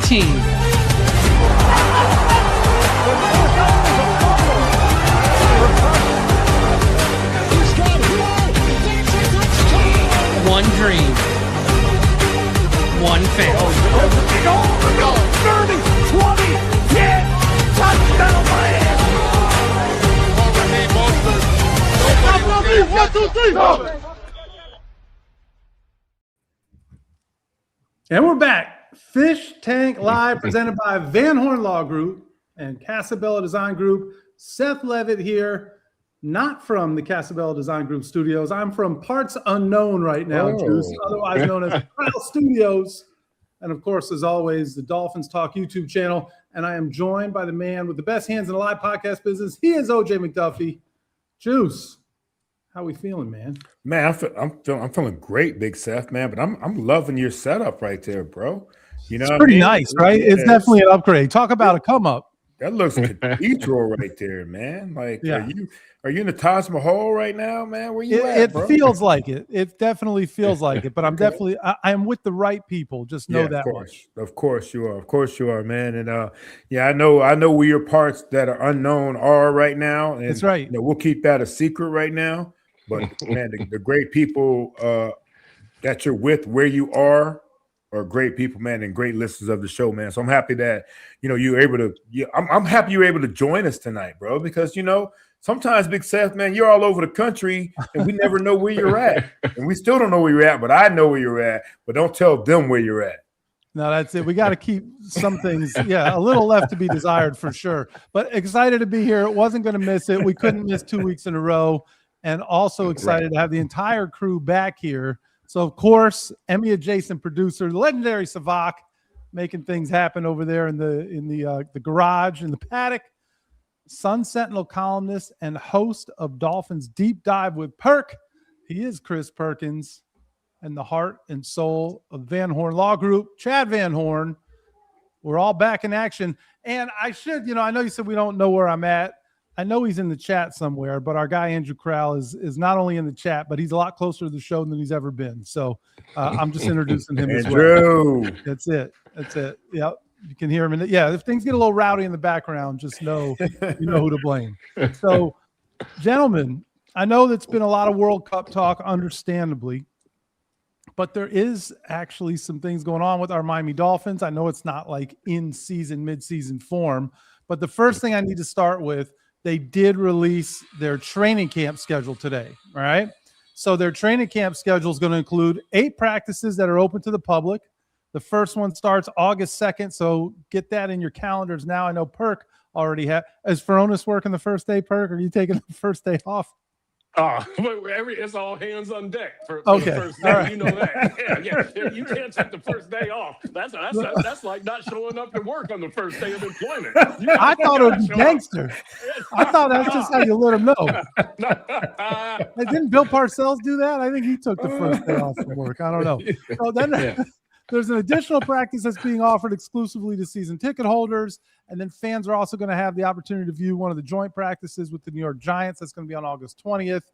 team. One dream. One family. 30, 20, 10, touchdown Miami! 1, 2, 3, go! And we're back. Fish Tank Live, presented by Van Horn Law Group and Casabella Design Group. Seth Levitt here, not from the Casabella Design Group studios. I'm from Parts Unknown right now, Juice, otherwise known as Kyle Studios. And of course, as always, the DolphinsTalk YouTube channel. And I am joined by the man with the best hands in the live podcast business. He is OJ McDuffie. Juice, how we feeling, man? Man, I'm feeling great, Big Seth, man. But I'm loving your setup right there, bro. You know, it's pretty nice, right? It's definitely an upgrade. Talk about a come up. That looks cathedral right there, man. Like, yeah. Are you in the Taj Mahal right now, man? Where you at, bro? It feels like it. It definitely feels like it. But I'm definitely I'm with the right people. Just know that much. Of course you are. Of course you are, man. And yeah, I know where your parts that are unknown are right now. And, that's right. You know, we'll keep that a secret right now. But man, the great people that you're with, where you are great people, man, and great listeners of the show, man. So I'm happy that you're able to. I'm happy you're able to join us tonight, bro. Because sometimes, Big Seth, man, you're all over the country, and we never know where you're at, and we still don't know where you're at. But I know where you're at. But don't tell them where you're at. No, that's it. We got to keep some things, a little left to be desired for sure. But excited to be here. Wasn't going to miss it. We couldn't miss 2 weeks in a row, and also excited to have the entire crew back here. So, of course, Emmy adjacent producer, the legendary Savak, making things happen over there in the garage, in the paddock. Sun Sentinel columnist and host of Dolphins Deep Dive with Perk. He is Chris Perkins, and the heart and soul of Van Horn Law Group, Chad Van Horn. We're all back in action. And I should, I know you said we don't know where I'm at. I know he's in the chat somewhere, but our guy Andrew Crowell is not only in the chat, but he's a lot closer to the show than he's ever been. So I'm just introducing him as well. That's it. Yep. You can hear him. If things get a little rowdy in the background, just know you know who to blame. So, gentlemen, I know that's been a lot of World Cup talk, understandably, but there is actually some things going on with our Miami Dolphins. I know it's not like in-season, mid-season form, but the first thing I need to start with, they did release their training camp schedule today, all right? So their training camp schedule is going to include 8 practices that are open to the public. The first one starts August 2nd, so get that in your calendars now. I know Perk already had. Is Furones working the first day, Perk? Or are you taking the first day off? It's all hands on deck for the first day. Right. You know that. Yeah. You can't take the first day off. That's like not showing up to work on the first day of employment. I thought it was gangster. I thought that's just how you let them know. Didn't Bill Parcells do that? I think he took the first day off from work. I don't know. So then there's an additional practice that's being offered exclusively to season ticket holders. And then fans are also going to have the opportunity to view one of the joint practices with the New York Giants. That's going to be on August 20th.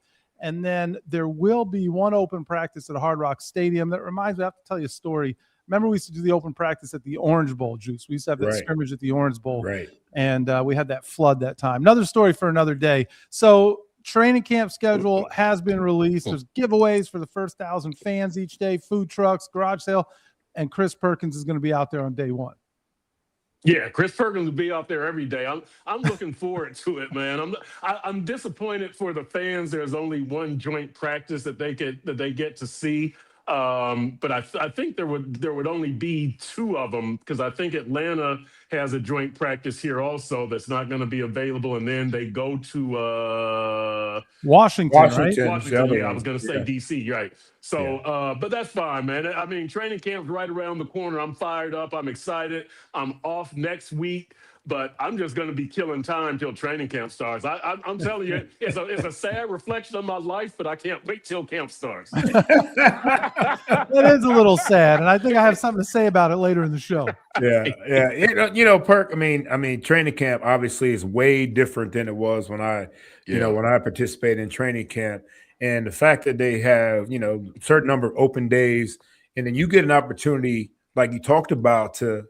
And then there will be one open practice at Hard Rock Stadium. That reminds me, I have to tell you a story. Remember, we used to do the open practice at the Orange Bowl, Juice. We used to have that scrimmage at the Orange Bowl. Right. And we had that flood that time. Another story for another day. So training camp schedule has been released. There's giveaways for the first 1,000 fans each day, food trucks, garage sale. And Chris Perkins is going to be out there on day one. Yeah, Chris Perkins will be out there every day. I'm looking forward to it, man. I'm disappointed for the fans. There's only one joint practice that they get to see. But I think there would only be 2 of them, because I think Atlanta has a joint practice here also that's not going to be available, and then they go to Washington, right? Washington, yeah, I was going to say DC, right? So, but that's fine, man. I mean, training camp's right around the corner. I'm fired up. I'm excited. I'm off next week. But I'm just going to be killing time till training camp starts. I'm telling you, it's a sad reflection of my life, but I can't wait till camp starts. It is a little sad, and I think I have something to say about it later in the show. Yeah. Perk. I mean, training camp obviously is way different than it was when I participated in training camp, and the fact that they have a certain number of open days, and then you get an opportunity like you talked about, to,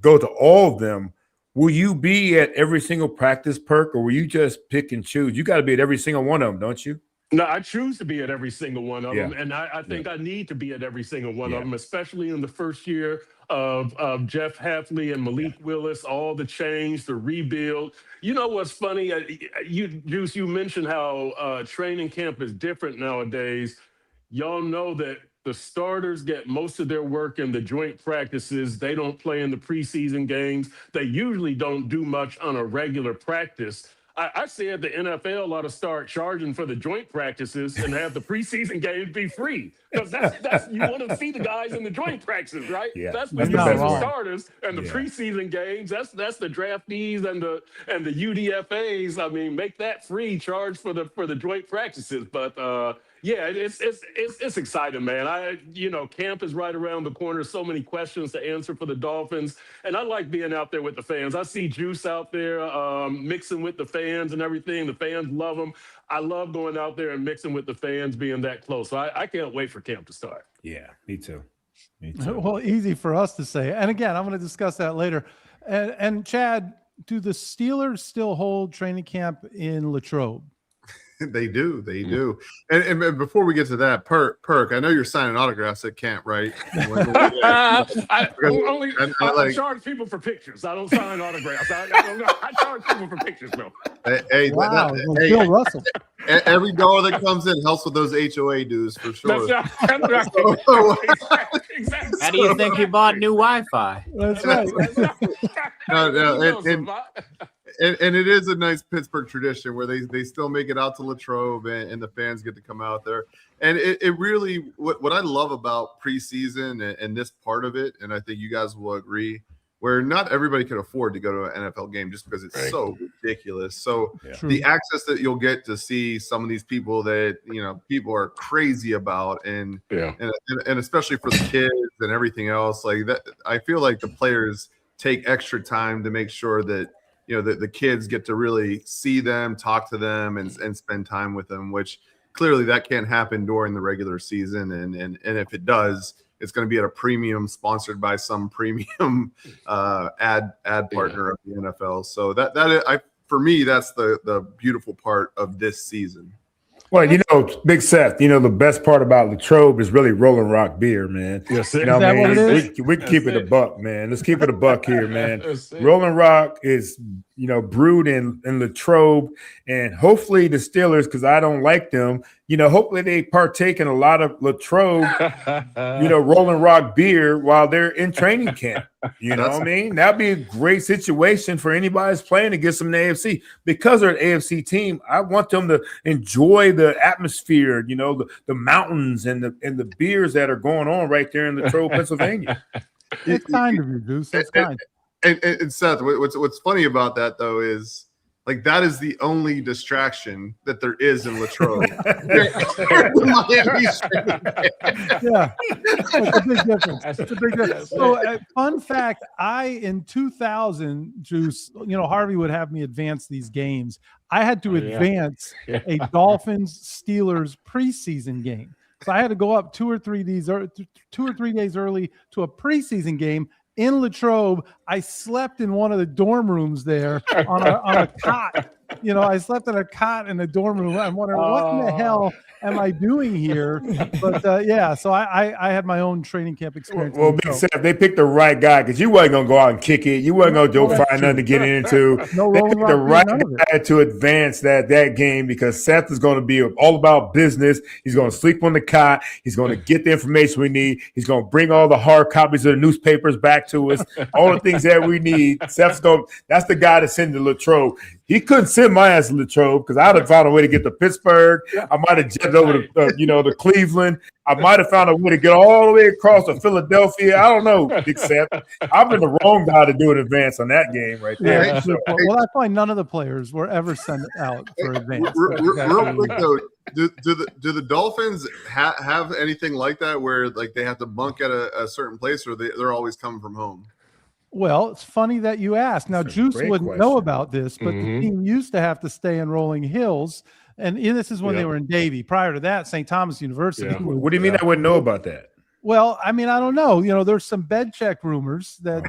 go to all of them, will you be at every single practice, Perk, or will you just pick and choose? You got to be at every single one of them, don't you? No, I choose to be at every single one of Yeah. them, and I think I need to be at every single one Yeah. of them, especially in the first year of Jeff Hafley and Malik Willis, all the change, the rebuild. You know what's funny? Juice, you mentioned how training camp is different nowadays. Y'all know that the starters get most of their work in the joint practices. They don't play in the preseason games. They usually don't do much on a regular practice. I said the NFL ought to start charging for the joint practices and have the preseason games be free, because that's you want to see the guys in the joint practices, right? Yeah, that's that's when the you see best the one. starters and the preseason games. That's the draftees and the UDFAs. I mean, make that free, charge for the joint practices. But yeah, it's exciting, man. Camp is right around the corner. So many questions to answer for the Dolphins, and I like being out there with the fans. I see Juice out there mixing with the fans and everything. The fans love him. I love going out there and mixing with the fans, being that close. So I can't wait for camp to start. Yeah, me too. Well, easy for us to say. And again, I'm going to discuss that later. And Chad, do the Steelers still hold training camp in Latrobe? They do. And before we get to that, Perk, I know you're signing autographs at camp, right? I charge people for pictures. I don't sign autographs. I charge people for pictures, bro. Hey, wow, Bill Russell. Every dollar that comes in helps with those HOA dues for sure. That's exactly. How do you think you bought new Wi-Fi? That's right. And it is a nice Pittsburgh tradition where they still make it out to Latrobe and the fans get to come out there. And it really, what I love about preseason and this part of it, and I think you guys will agree, where not everybody can afford to go to an NFL game just because it's so ridiculous. So the access that you'll get to see some of these people that, people are crazy about, and especially for the kids and everything else like that, I feel like the players take extra time to make sure that, the kids get to really see them, talk to them, and spend time with them, which clearly that can't happen during the regular season. And if it does, it's going to be at a premium sponsored by some premium ad partner of the NFL. So for me, that's the beautiful part of this season. Well, Big Seth, the best part about Latrobe is really Rolling Rock beer, man. Yes, we can keep it a buck, man. Let's keep it a buck here, man. Rolling Rock is, brewed in Latrobe, and hopefully the Steelers, because I don't like them, hopefully they partake in a lot of Latrobe, Rolling Rock beer while they're in training camp. You know what I mean? That'd be a great situation for anybody who's playing against them in the AFC. Because they're an AFC team, I want them to enjoy the atmosphere, the mountains and the beers that are going on right there in Latrobe, Pennsylvania. It's kind of you, Deuce. It's kind. And Seth, what's funny about that though is, like, that is the only distraction that there is in Latrobe. Yeah, it's a big difference. It's a big difference. So, fun fact: in 2000, Juice, Harvey would have me advance these games. I had to advance a Dolphins Steelers preseason game, so I had to go up 2 or 3 days early to a preseason game in Latrobe. I slept in one of the dorm rooms there on a cot. I slept in a cot in the dorm room. I'm wondering what in the hell am I doing here? But so I had my own training camp experience. Well, Big Sam, they picked the right guy, because you wasn't gonna go out and kick it. You wasn't gonna go find nothing to get into. They picked the right guy to advance that game, because Seth is going to be all about business. He's going to sleep on the cot. He's going to get the information we need. He's going to bring all the hard copies of the newspapers back to us. All the things that we need. That's the guy to send to Latrobe. He couldn't send my ass to Latrobe, because I'd have found a way to get to Pittsburgh. I might have jetted over to Cleveland. I might have found a way to get all the way across to Philadelphia. I don't know, Big Seth. I've been the wrong guy to do an advance on that game right there. Yeah, well, that's why none of the players were ever sent out for advance. Real quick though, do the Dolphins have anything like that where, like, they have to bunk at a certain place, or they're always coming from home? Well, it's funny that you asked. Now, Juice wouldn't know about this, but the team used to have to stay in Rolling Hills, and this is when they were in Davie. Prior to that, St. Thomas University. What do you mean I wouldn't know about that? Well, I mean, I don't know. There's some bed check rumors that.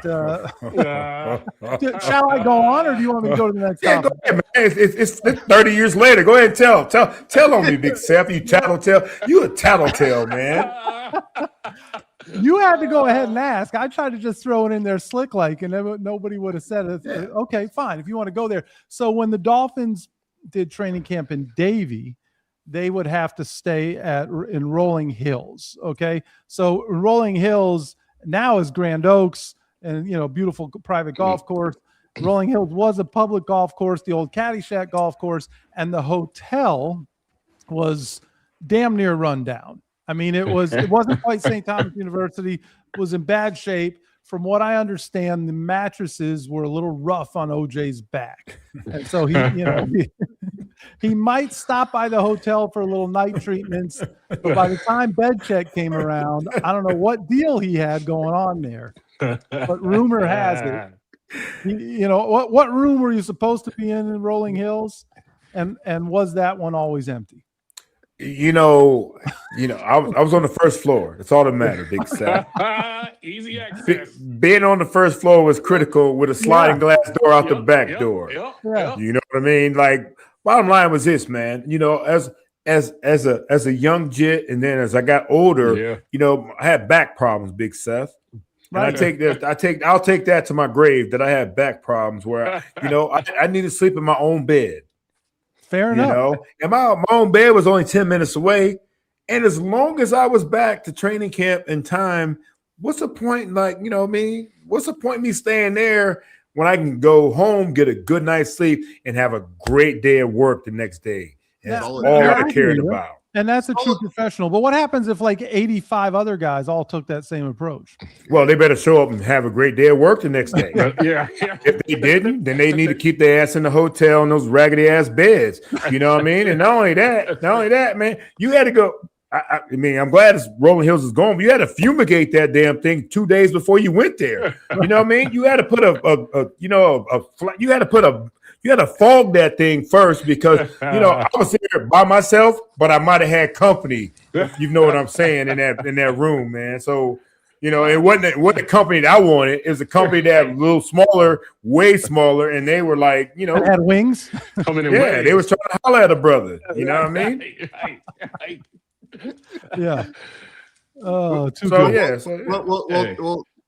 Shall I go on, or do you want me to go to the next Yeah, go topic? ahead, man. It's 30 years later. Go ahead and tell on me, Big Seth. You tattletale. You a tattletale, man. You had to go ahead and ask. I tried to just throw it in there slick like, and nobody would have said it. Okay, fine. If you want to go there. So when the Dolphins did training camp in Davie, they would have to stay in Rolling Hills. Okay. So Rolling Hills now is Grand Oaks and, beautiful private golf course. Rolling Hills was a public golf course, the old Caddyshack golf course, and the hotel was damn near run down. I mean, it wasn't quite St. Thomas University. It was in bad shape. From what I understand, the mattresses were a little rough on OJ's back. And so he might stop by the hotel for a little night treatments. But by the time bed check came around, I don't know what deal he had going on there. But rumor has it. What room were you supposed to be in Rolling Hills? And was that one always empty? I was on the first floor. That's all that mattered, Big Seth. Easy access. Being on the first floor was critical with a sliding glass door out the back door. Yeah. You know what I mean? Like, bottom line was this, man. As a young jit, and then as I got older, I had back problems, Big Seth. And I'll take that to my grave that I had back problems where I need to sleep in my own bed. Fair enough. And my own bed was only 10 minutes away. And as long as I was back to training camp in time, what's the point? What's the point me staying there when I can go home, get a good night's sleep, and have a great day at work the next day? And that's all I cared about. And that's a true professional. But what happens if 85 other guys all took that same approach? Well, they better show up and have a great day at work the next day. Yeah. If they didn't, then they need to keep their ass in the hotel in those raggedy ass beds. You know what I mean? And not only that, man, you had to go. I mean, I'm glad Rolling Hills is gone, but you had to fumigate that damn thing 2 days before you went there. You know what I mean? You had to put you had to fog that thing first because I was there by myself, but I might have had company. You know what I'm saying in that room, man. So it wasn't the company that I wanted. It was a company that was a little smaller, way smaller, and they were like, had wings. Coming in yeah, they was trying to holler at a brother. You know what I mean? Right. Yeah. Oh, too So good. yeah.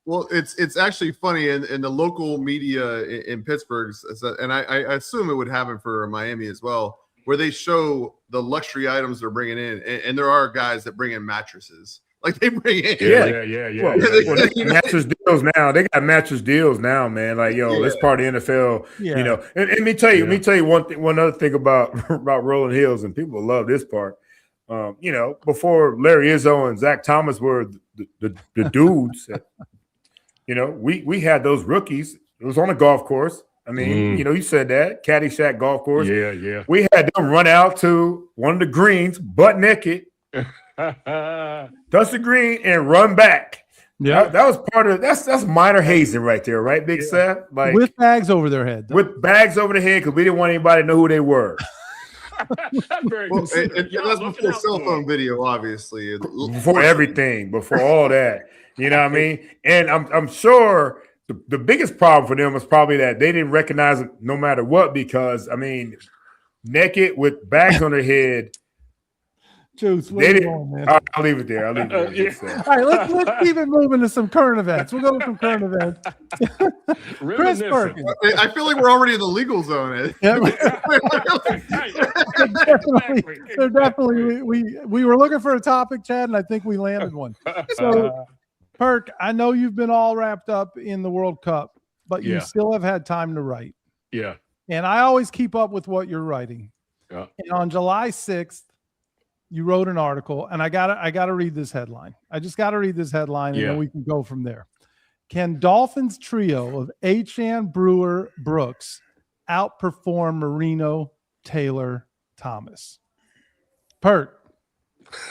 Well, it's actually funny in the local media in Pittsburgh, and I assume it would happen for Miami as well, where they show the luxury items they're bringing in, and there are guys that bring in mattresses. Like they bring in, Well, they mattress deals now. They got mattress deals now, man. Like, that's part of the NFL. Yeah. And let me tell you one other thing about Rolling Hills, and people love this part. Before Larry Izzo and Zach Thomas were the dudes. We had those rookies. It was on a golf course. I mean, you said that Caddyshack golf course. Yeah. We had them run out to one of the greens, butt naked, touch the green, and run back. Yeah, that was part of that's minor hazing right there, right, Big Seth? Like with bags over their head. With bags over their head because we didn't want anybody to know who they were. And that's before cell phone video, obviously. Before everything, before all that. You know what I mean? And I'm sure the biggest problem for them was probably that they didn't recognize it no matter what, because, I mean, naked with bags on their head. Juice, where you going, man? I'll leave it there. All right, let's keep it moving to some current events. We'll go to some current events. Chris Perkins. I feel like we're already in the legal zone. Definitely. We were looking for a topic, Chad, and I think we landed one. So, Perk, I know you've been all wrapped up in the World Cup, but you still have had time to write. Yeah. And I always keep up with what you're writing. Yeah. And on July 6th, you wrote an article, and I gotta read this headline. I just gotta read this headline, and then we can go from there. Can Dolphins trio of Achane, Brewer, Brooks outperform Marino, Taylor, Thomas? Perk,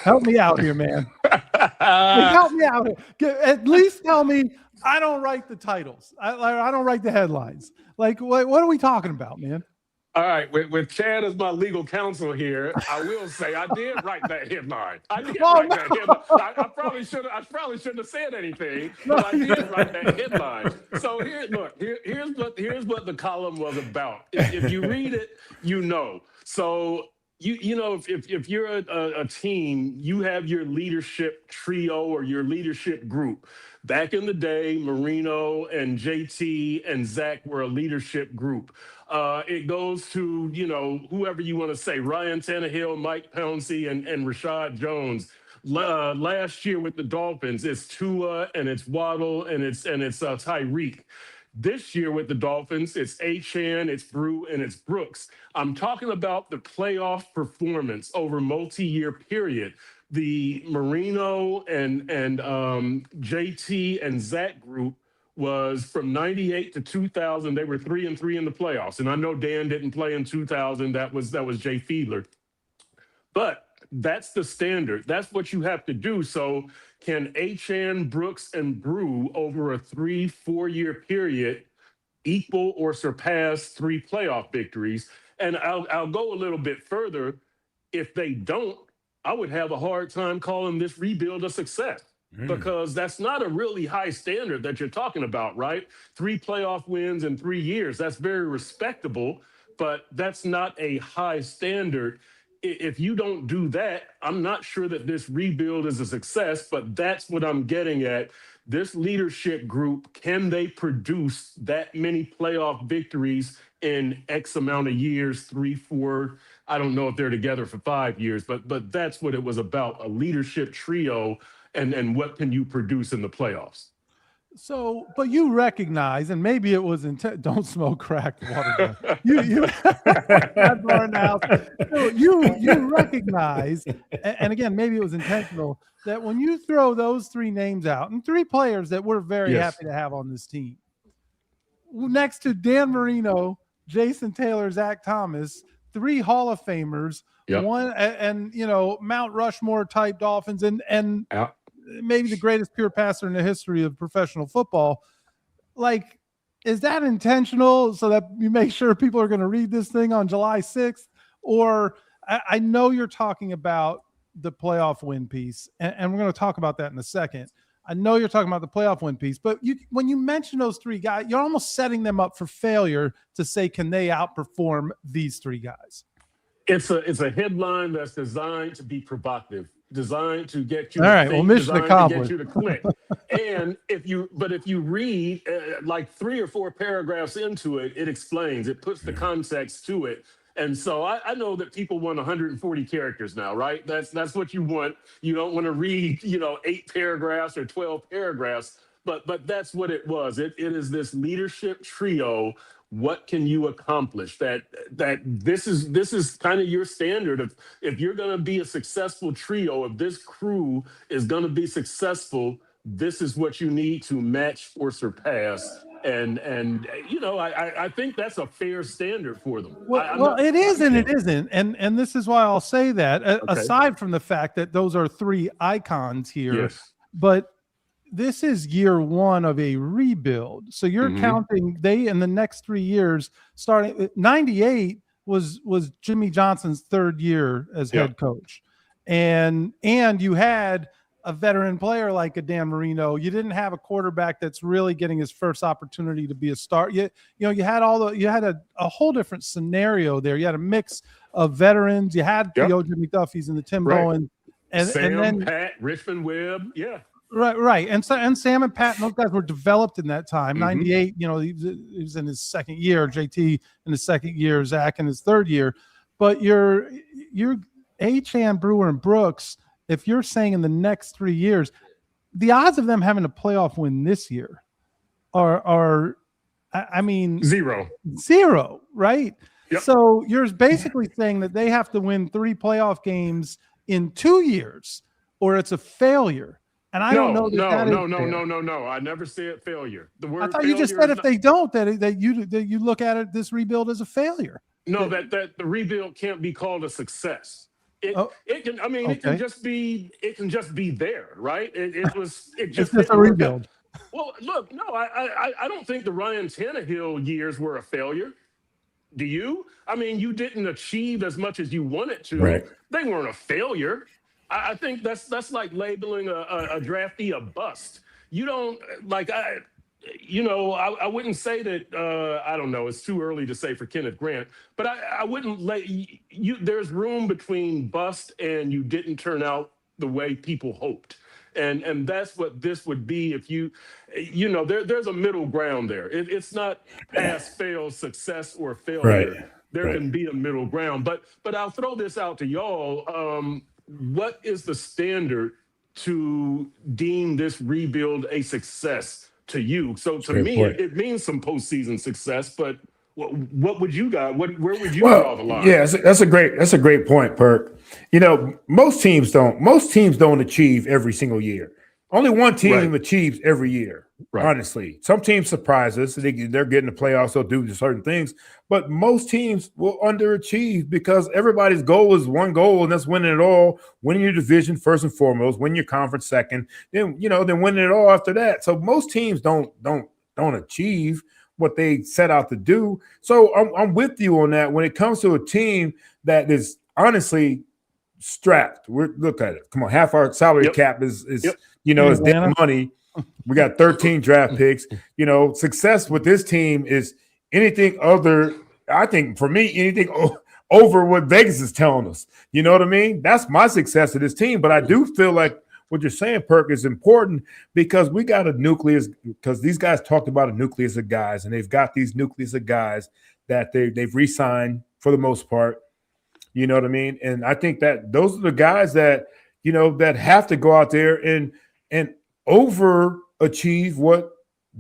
help me out here, man. Help me out here. At least tell me I don't write the titles. I don't write the headlines. Like, what are we talking about, man? All right, with Chad as my legal counsel here, I will say I did write that headline. I did write that headline. I probably shouldn't have said anything, but I did write that headline. So here's what the column was about. If you read it, you know. So you know if you're a team, you have your leadership trio or your leadership group. Back in the day, Marino and JT and Zach were a leadership group. It goes to, whoever you want to say, Ryan Tannehill, Mike Pouncey, and Rashad Jones. Last year with the Dolphins, it's Tua and it's Waddle and it's Tyreek. This year with the Dolphins, it's Achane, it's Brew, and it's Brooks. I'm talking about the playoff performance over multi-year period. The Marino and JT and Zach group was from 98 to 2000. They were 3-3 in the playoffs. And I know Dan didn't play in 2000. That was Jay Fiedler. But that's the standard. That's what you have to do. So can Achane, Brooks, and Brew over a 3-4 year period equal or surpass 3 playoff victories? And I'll go a little bit further. If they don't, I would have a hard time calling this rebuild a success. Because that's not a really high standard that you're talking about, right? 3 playoff wins in 3 years. That's very respectable, but that's not a high standard. If you don't do that, I'm not sure that this rebuild is a success, but that's what I'm getting at. This leadership group, can they produce that many playoff victories in X amount of years, 3, 4, I don't know if they're together for 5 years, but that's what it was about, a leadership trio. And what can you produce in the playoffs? So, but you recognize, and maybe it was don't smoke crack, water. You recognize, and again, maybe it was intentional, that when you throw those 3 names out, and 3 players that we're very happy to have on this team, next to Dan Marino, Jason Taylor, Zach Thomas, 3 Hall of Famers, one and Mount Rushmore type Dolphins, and maybe the greatest pure passer in the history of professional football. Like, is that intentional so that you make sure people are going to read this thing on July 6th? Or I know you're talking about the playoff win piece, and we're going to talk about that in a second. I know you're talking about the playoff win piece, but when you mention those 3 guys, you're almost setting them up for failure to say, can they outperform these 3 guys? It's a headline that's designed to be provocative, designed to get you. All right, well, mission accomplished. To get you to click. And if you read like 3 or 4 paragraphs into it, it explains, it puts the context to it. And so I know that people want 140 characters now, right? That's what you want. You don't want to read, 8 paragraphs or 12 paragraphs, but that's what it was. It is this leadership trio. What can you accomplish? That this is kind of your standard of, if you're going to be a successful trio, if this crew is going to be successful, this is what you need to match or surpass. And I think that's a fair standard for them. Well, it is and it isn't. And this is why I'll say that, aside from the fact that those are 3 icons here, but this is year 1 of a rebuild. So you're counting in the next 3 years, starting 98 was Jimmy Johnson's 3rd year as head coach. And you had a veteran player like a Dan Marino. You didn't have a quarterback that's really getting his first opportunity to be a star. You had a whole different scenario there. You had a mix of veterans. You had the old Jimmy Duffys and the Tim Bowen, and then Pat, Richmond Webb, Right. And Sam and Pat, and those guys were developed in that time. 98, he was in his 2nd year, JT in his 2nd year, Zach in his 3rd year. But you're Achane, Brewer, and Brooks, if you're saying in the next 3 years, the odds of them having a playoff win this year are zero, right? Yep. So you're basically saying that they have to win 3 playoff games in 2 years, or it's a failure. And I don't know that No. I never said failure. The word I thought you just said if they don't, that you look at it, this rebuild as a failure. No, that the rebuild can't be called a success. It can just be there, right? It's just a rebuild. Well, look, no, I don't think the Ryan Tannehill years were a failure. Do you? I mean, you didn't achieve as much as you wanted to. Right. They weren't a failure. I think that's like labeling a draftee a bust. You don't like I wouldn't say that. I don't know. It's too early to say for Kenneth Grant, but I wouldn't let you. There's room between bust and you didn't turn out the way people hoped. And that's what this would be if there's a middle ground there. It's not pass, fail, success, or failure. Right. There can be a middle ground. But I'll throw this out to y'all. What is the standard to deem this rebuild a success to you? So to me, it means some postseason success. But what would you guys? Where would you draw the line? Yeah, that's a great point, Perk. Most teams don't achieve every single year. Only one team achieves every year. Right. Honestly, some teams surprise us. They're getting the playoffs, they'll do certain things, but most teams will underachieve because everybody's goal is one goal, and that's winning it all. Winning your division first and foremost, win your conference second, then winning it all after that. So most teams don't achieve what they set out to do. So I'm with you on that. When it comes to a team that is honestly strapped, look at it. Come on, half our salary cap is is dead money. We got 13 draft picks. Success with this team is anything other. I think for me, anything over what Vegas is telling us. You know what I mean? That's my success of this team. But I do feel like what you're saying, Perk, is important because we got a nucleus. Because these guys talked about a nucleus of guys, and they've got these nucleus of guys that they've re-signed for the most part. You know what I mean? And I think that those are the guys that that have to go out there and overachieve what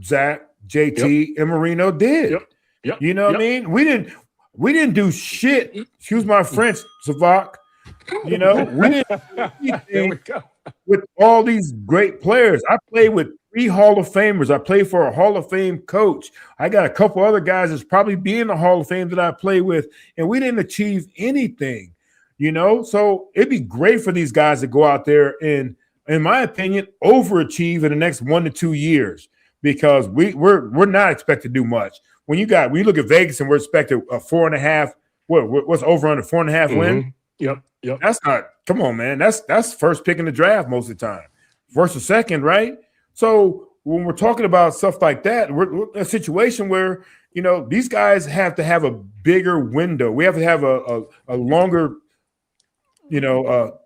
Zach, JT, and Marino did. Yep. You know what I mean? We didn't do shit. Excuse my French, Savak. We didn't do anything with all these great players. I played with 3 Hall of Famers. I played for a Hall of Fame coach. I got a couple other guys that's probably be in the Hall of Fame that I play with, and we didn't achieve anything. So it'd be great for these guys to go out there and, in my opinion, overachieve in the next 1 to 2 years because we're not expected to do much. When you look at Vegas and we're expected a 4.5. What's over under 4.5 win? Yep. That's not. Come on, man. That's first pick in the draft most of the time, first or second, right? So when we're talking about stuff like that, we're in a situation where these guys have to have a bigger window. We have to have a longer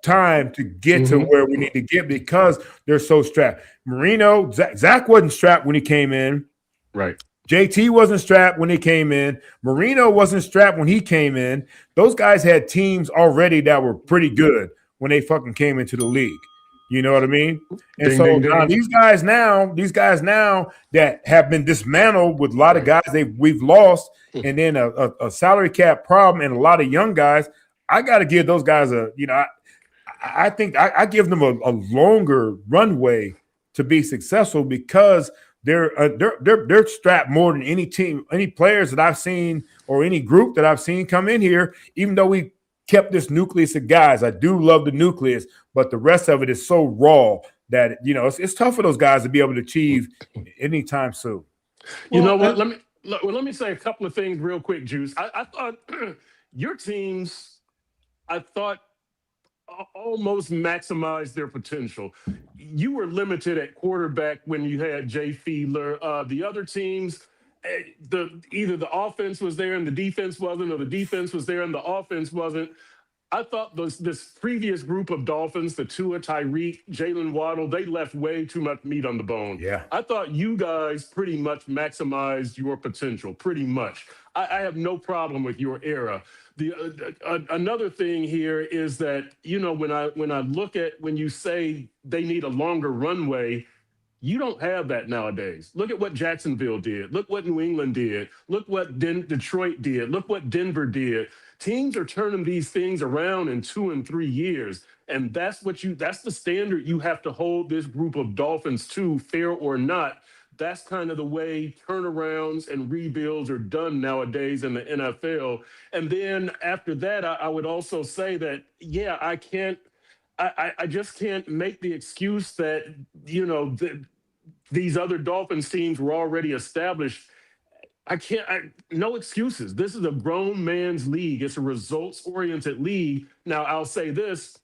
time to get to where we need to get because they're so strapped. Marino, Zach wasn't strapped when he came in. Right. JT wasn't strapped when he came in. Marino wasn't strapped when he came in. Those guys had teams already that were pretty good when they fucking came into the league. You know what I mean? And now these guys now that have been dismantled with a lot of guys we've lost, and then a salary cap problem and a lot of young guys. I got to give those guys I think I give them a longer runway to be successful because they're strapped more than any team, any players that I've seen or any group that I've seen come in here. Even though we kept this nucleus of guys, I do love the nucleus, but the rest of it is so raw that it's tough for those guys to be able to achieve anytime soon. What? Let me say a couple of things real quick, Juice. I thought your teams. I thought almost maximized their potential. You were limited at quarterback when you had Jay Fiedler. The other teams, either the offense was there and the defense wasn't, or the defense was there and the offense wasn't. I thought this previous group of Dolphins, the Tua, Tyreek, Jalen Waddle, they left way too much meat on the bone. Yeah. I thought you guys pretty much maximized your potential, pretty much. I have no problem with your era. Another thing here is that, when I look at when you say they need a longer runway, you don't have that nowadays. Look at what Jacksonville did. Look what New England did. Look what Detroit did. Look what Denver did. Teams are turning these things around in 2 and 3 years. And that's the standard you have to hold this group of Dolphins to, fair or not. That's kind of the way turnarounds and rebuilds are done nowadays in the NFL. And then after that, I would also say that, I just can't make the excuse that, these other Dolphins teams were already established. No excuses. This is a grown man's league. It's a results-oriented league. Now, I'll say this.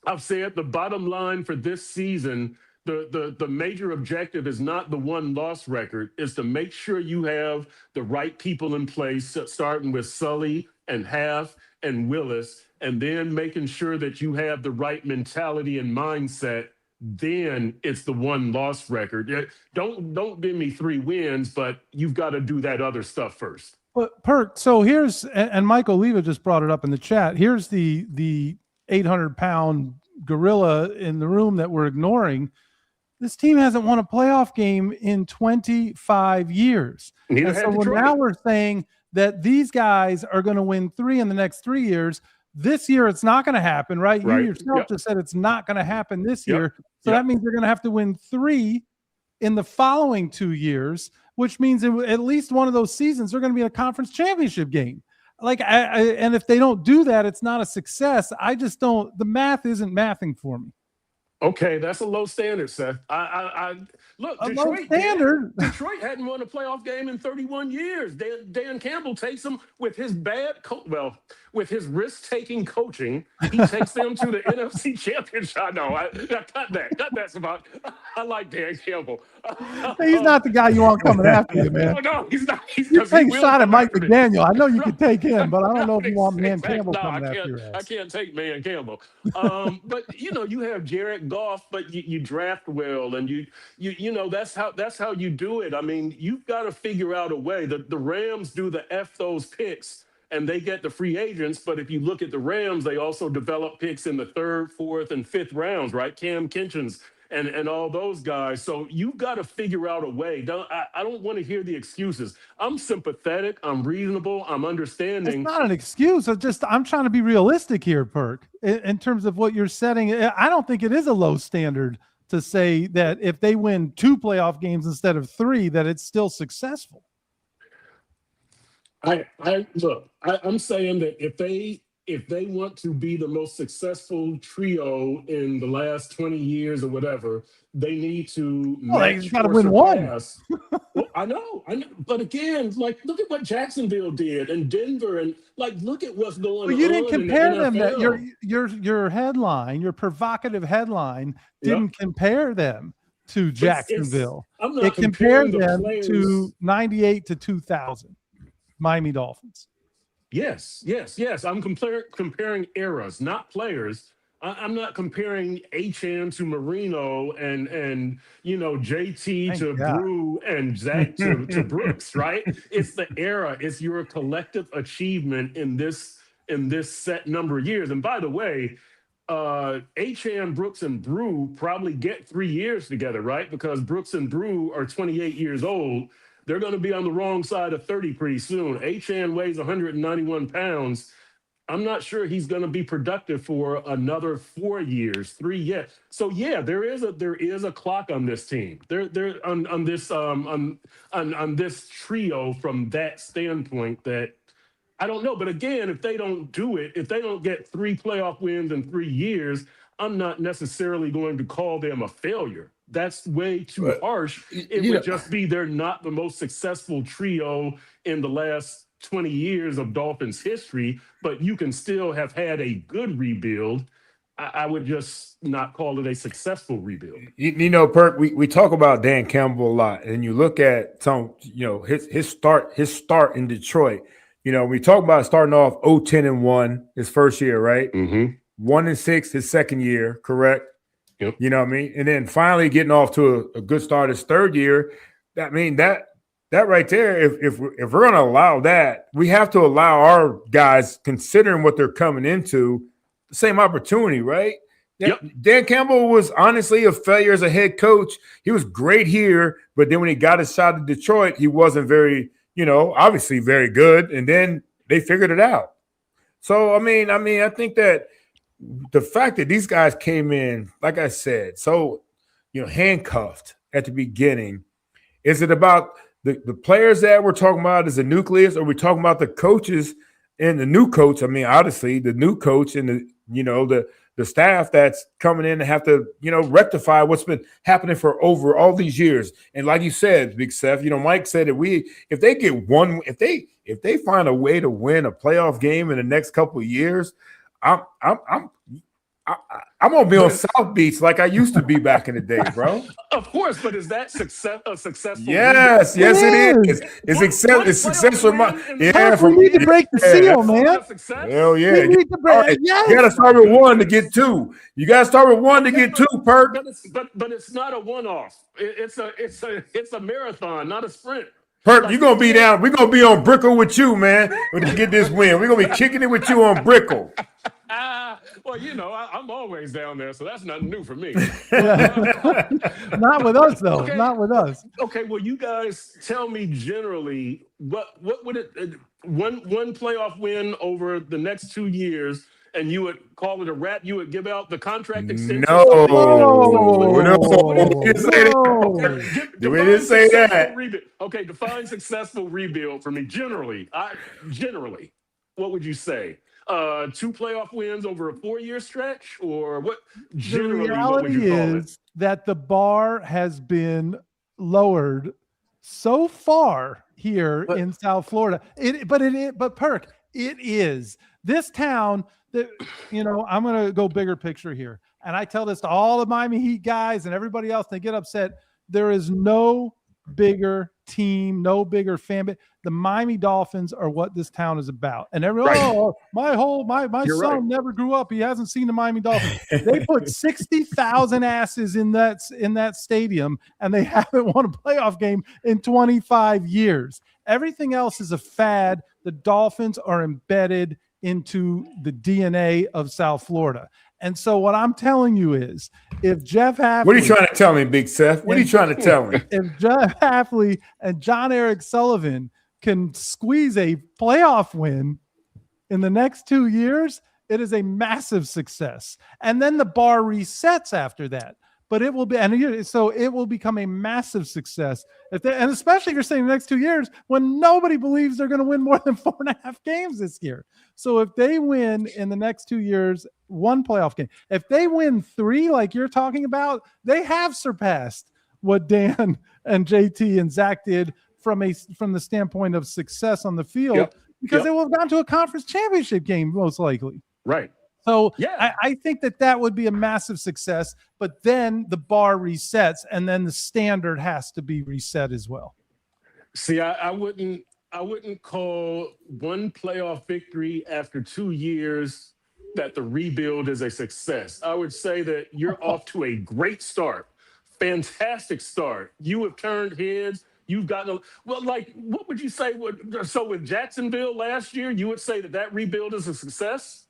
I've said the bottom line for this season, the major objective is not the one-loss record. It's to make sure you have the right people in place, starting with Sully and Half and Willis, and then making sure that you have the right mentality and mindset. Then it's the one-loss record. Don't give me 3 wins, but you've got to do that other stuff first. But Perk, so here's, and Michael Leva just brought it up in the chat. Here's the 800-pound gorilla in the room that we're ignoring. This team hasn't won a playoff game in 25 years. Neither had Detroit. Now we're saying that these guys are going to win 3 in the next 3 years. This year, it's not going to happen, right? You yourself just said it's not going to happen this year. So that means they're going to have to win 3 in the following 2 years, which means at least one of those seasons they're going to be in a conference championship game. And if they don't do that, it's not a success. I just don't. The math isn't mathing for me. Okay, that's a low standard, Seth. I look. Detroit hadn't won a playoff game in 31 years. Dan Campbell takes them with his with his risk-taking coaching. He takes them to the NFC Championship. No, cut that, Savant. I like Dan Campbell. He's not the guy you want coming after you, man. No, he's not. You take a shot at Mike McDaniel. I know you could take him, but I don't know if you want Man Campbell coming after your ass. I can't take Man Campbell. But you have Jared Goff, but you draft well, and you know that's how you do it. I mean, you've got to figure out a way. The Rams do the F those picks, and they get the free agents. But if you look at the Rams, they also develop picks in the 3rd, 4th, and 5th rounds, right? Cam Kinchins and all those guys. So you've got to figure out a way. I don't want to hear the excuses. I'm sympathetic. I'm reasonable. I'm understanding. It's not an excuse. I'm trying to be realistic here, Perk, in terms of what you're setting. I don't think it is a low standard to say that if they win 2 playoff games instead of 3, that it's still successful. I'm saying that if they want to be the most successful trio in the last 20 years or whatever, they need to they got to win 1. Well, I know. But again, look at what Jacksonville did and Denver, and look at what's going on. But you didn't compare them. That your headline, your provocative headline, didn't compare them to Jacksonville. It compared them to 98 to 2000 Miami Dolphins. Yes. I'm comparing eras, not players. I'm not comparing Achane to Marino and JT to Brew and Zach to Brooks, right? It's the era. It's your collective achievement in this set number of years. And by the way, Achane, Brooks, and Brew probably get 3 years together, right? Because Brooks and Brew are 28 years old. They're going to be on the wrong side of 30 pretty soon. Achane weighs 191 pounds. I'm not sure he's going to be productive for another 4 years, 3 yet. So yeah, there is a clock on this team. They're on this trio from that standpoint that I don't know. But again, if they don't do it, if they don't get 3 playoff wins in 3 years, I'm not necessarily going to call them a failure. That's way too harsh. It would just be they're not the most successful trio in the last 20 years of Dolphins history, but you can still have had a good rebuild. I would just not call it a successful rebuild. Perk, we talk about Dan Campbell a lot, and you look at some, his start in Detroit. We talk about starting off 0-10-1 his first year, right? Mm-hmm. 1-6 his second year, correct? Yep. You know what I mean? And then finally getting off to a good start his third year. That right there, if we're going to allow that, we have to allow our guys, considering what they're coming into, the same opportunity, right? Yep. Dan Campbell was honestly a failure as a head coach. He was great here, but then when he got his shot at Detroit, he wasn't very, obviously very good. And then they figured it out. So, I think that the fact that these guys came in, like I said, so, handcuffed at the beginning, is it about the players that we're talking about as a nucleus, or are we talking about the coaches and the new coach? Obviously the new coach and the the staff that's coming in and have to, rectify what's been happening for over all these years. And like you said, Big Seth, Mike said that if they find a way to win a playoff game in the next couple of years, I'm gonna be on South Beach like I used to be back in the day, bro. Of course, but is that a successful? Yes, it is. It's success for my we need to break the seal, man. Hell yeah! We need to break. Yes. You gotta start with one to get two. You gotta start with one to get two, Perk. But it's not a one-off. It's a marathon, not a sprint. Perk, you're gonna be down. We're gonna be on Brickle with you, man. To get this win, we're gonna be kicking it with you on Brickle. Well, I'm always down there, so that's nothing new for me. Not with us, though. Okay. Not with us. Okay, well, you guys tell me generally what would it one playoff win over the next 2 years, and you would call it a wrap? You would give out the contract extension? No. We didn't say that. Okay, define successful rebuild for me. Generally, what would you say? 2 playoff wins over a 4-year stretch, or what? Generally, the reality what would you call is that the bar has been lowered so far here in South Florida. But Perk, it is this town that I'm going to go bigger picture here, and I tell this to all the Miami Heat guys and everybody else. They get upset. There is no bigger team, no bigger fan base. The Miami Dolphins are what this town is about. And everyone, my son never grew up. He hasn't seen the Miami Dolphins. They put 60,000 asses in that stadium, and they haven't won a playoff game in 25 years. Everything else is a fad. The Dolphins are embedded into the DNA of South Florida. And so what I'm telling you is, if Jeff Hafley... What are you trying to tell me, Big Seth? What are you trying to tell me? If Jeff Hafley and John Eric Sullivan can squeeze a playoff win in the next 2 years, it is a massive success. And then the bar resets after that. But it will be, and so it will become a massive success. And especially if you're saying the next 2 years, when nobody believes they're going to win more than 4.5 games this year. So if they win in the next 2 years, 1 playoff game, if they win 3, like you're talking about, they have surpassed what Dan and JT and Zach did from the standpoint of success on the field, because they will have gone to a conference championship game most likely. Right. So I think that would be a massive success, but then the bar resets, and then the standard has to be reset as well. See, I wouldn't call 1 playoff victory after 2 years that the rebuild is a success. I would say that you're off to a great start, fantastic start. You have turned heads. You've gotten what would you say? So with Jacksonville last year, you would say that rebuild is a success?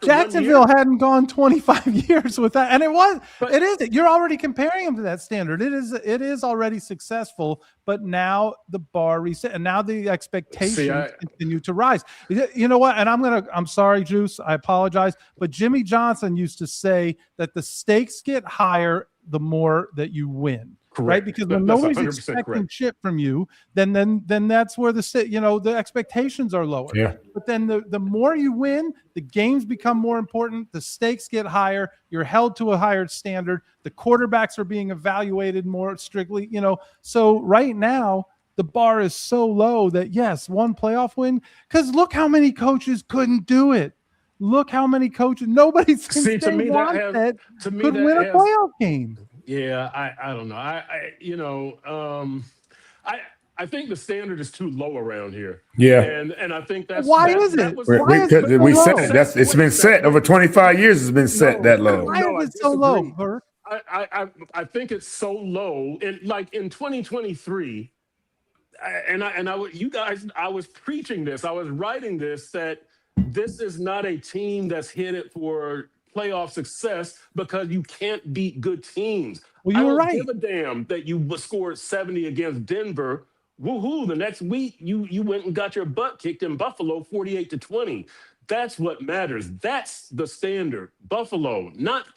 Jacksonville hadn't gone 25 years with that, and it is. You're already comparing them to that standard. It is already successful, but now the bar reset, and now the expectations continue to rise. You know what? And I'm sorry, Juice. I apologize, but Jimmy Johnson used to say that the stakes get higher the more that you win. Correct. Right, because when nobody's expecting shit from you, then that's where the expectations are lower. Yeah. But then the more you win, the games become more important. The stakes get higher. You're held to a higher standard. The quarterbacks are being evaluated more strictly. So right now the bar is so low that yes, 1 playoff win. Because look how many coaches couldn't do it. Look how many coaches. Nobody since day one could win a playoff game. Yeah, I don't know. I think the standard is too low around here. Yeah, and I think that's why is it? We set it. It's been set over 25 years. It's been set that low. Why is it so low, Bert? I think it's so low. And like in 2023, I was preaching this. I was writing this, that this is not a team that's headed for playoff success because you can't beat good teams. Well, you were right. I don't give a damn that you scored 70 against Denver. Woohoo! The next week you went and got your butt kicked in Buffalo, 48-20. That's what matters. That's the standard. Buffalo, not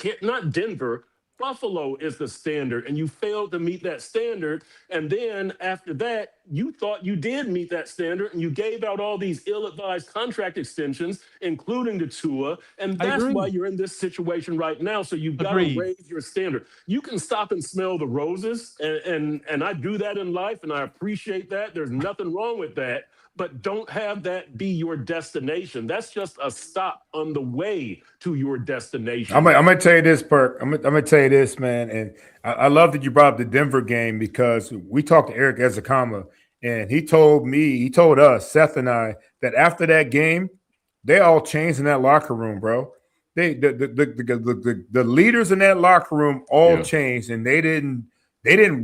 Denver. Buffalo is the standard, and you failed to meet that standard. And then after that, you thought you did meet that standard, and you gave out all these ill-advised contract extensions, including the Tua. And I that's agree. why you're in this situation right now. So you've got to Agreed. raise your standard. You can stop and smell the roses, and I do that in life, and I appreciate that. There's nothing wrong with that. But don't have that be your destination. That's just a stop on the way to your destination. I'm gonna tell you this, Perk. I'm gonna tell you this, man. And I love that you brought up the Denver game, because we talked to Eric Ezekama, and he told us, Seth and I, that after that game, they all changed in that locker room, bro. The leaders in that locker room all changed, and they didn't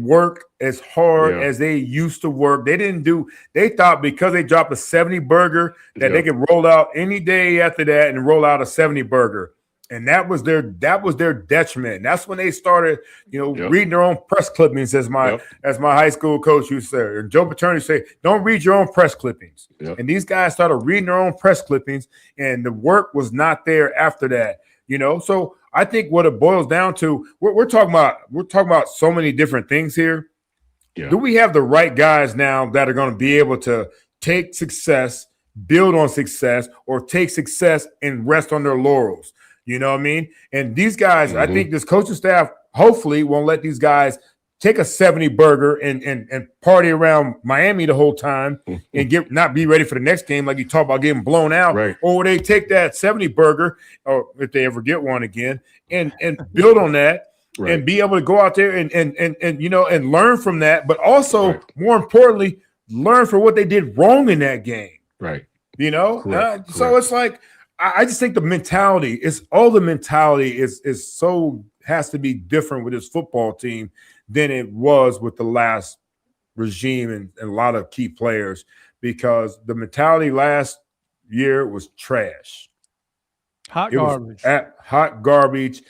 work as hard as they used to work. They thought because they dropped a 70 burger that they could roll out any day after that and roll out a 70 burger. And that was their detriment. That's when they started, reading their own press clippings, as my high school coach used to say. And Joe Paterno say, don't read your own press clippings. And these guys started reading their own press clippings, and the work was not there after that. So I think what it boils down to, we're talking about so many different things here. Do we have the right guys now that are going to be able to take success, build on success, or take success and rest on their laurels? You know what I mean? And these guys, I think this coaching staff hopefully won't let these guys take a 70 burger and party around Miami the whole time and not be ready for the next game, like you talk about getting blown out. Right. Or they take that 70 burger, or if they ever get one again, and build on that and be able to go out there and learn from that, but also more importantly, learn from what they did wrong in that game. Right. So it's like, I just think the mentality is has to be different with this football team than it was with the last regime and a lot of key players, because the mentality last year was trash. Hot garbage. Hot garbage,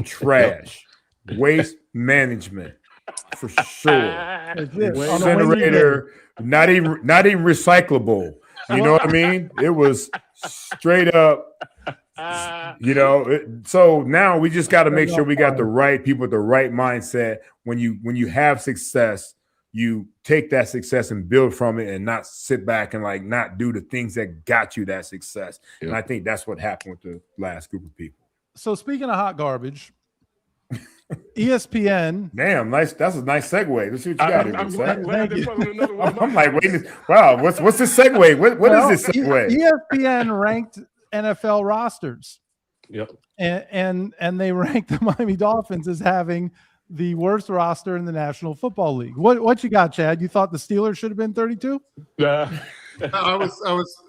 trash, waste management for sure. Incinerator, not even recyclable. You know what I mean? It was straight up. So now we just got to make sure we got the right people with the right mindset. When you have success, you take that success and build from it, and not sit back and not do the things that got you that success. And I think that's what happened with the last group of people. So speaking of hot garbage, ESPN. Damn, nice. That's a nice segue. Let's see what you got here. I'm like, wait, wow, what's this segue? What is this segue? ESPN ranked NFL rosters. Yep. And they ranked the Miami Dolphins as having the worst roster in the National Football League. What you got, Chad? You thought the Steelers should have been 32? I thought we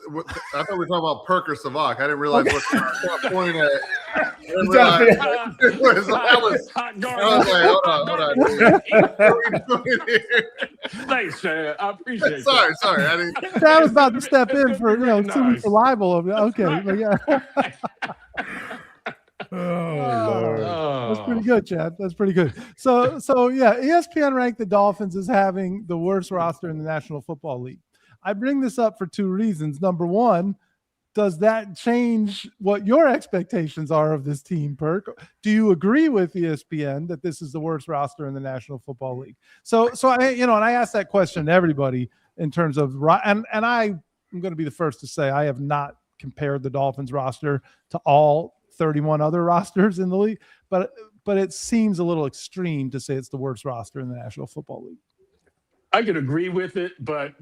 were talking about Perk or Savak. I didn't realize what point at. I didn't realize. I was like, hold on. Thanks, Chad. I appreciate it. Sorry. I didn't. Chad was about to step in for 2 weeks of libel. Okay, but yeah. Oh, Lord. That's pretty good, Chad. That's pretty good. So yeah, ESPN ranked the Dolphins as having the worst roster in the National Football League. I bring this up for two reasons. Number one, does that change what your expectations are of this team, Perk? Do you agree with ESPN that this is the worst roster in the National Football League? So and I asked that question to everybody in terms of, and I'm going to be the first to say I have not compared the Dolphins roster to all 31 other rosters in the league, but it seems a little extreme to say it's the worst roster in the National Football League. I could agree with it, but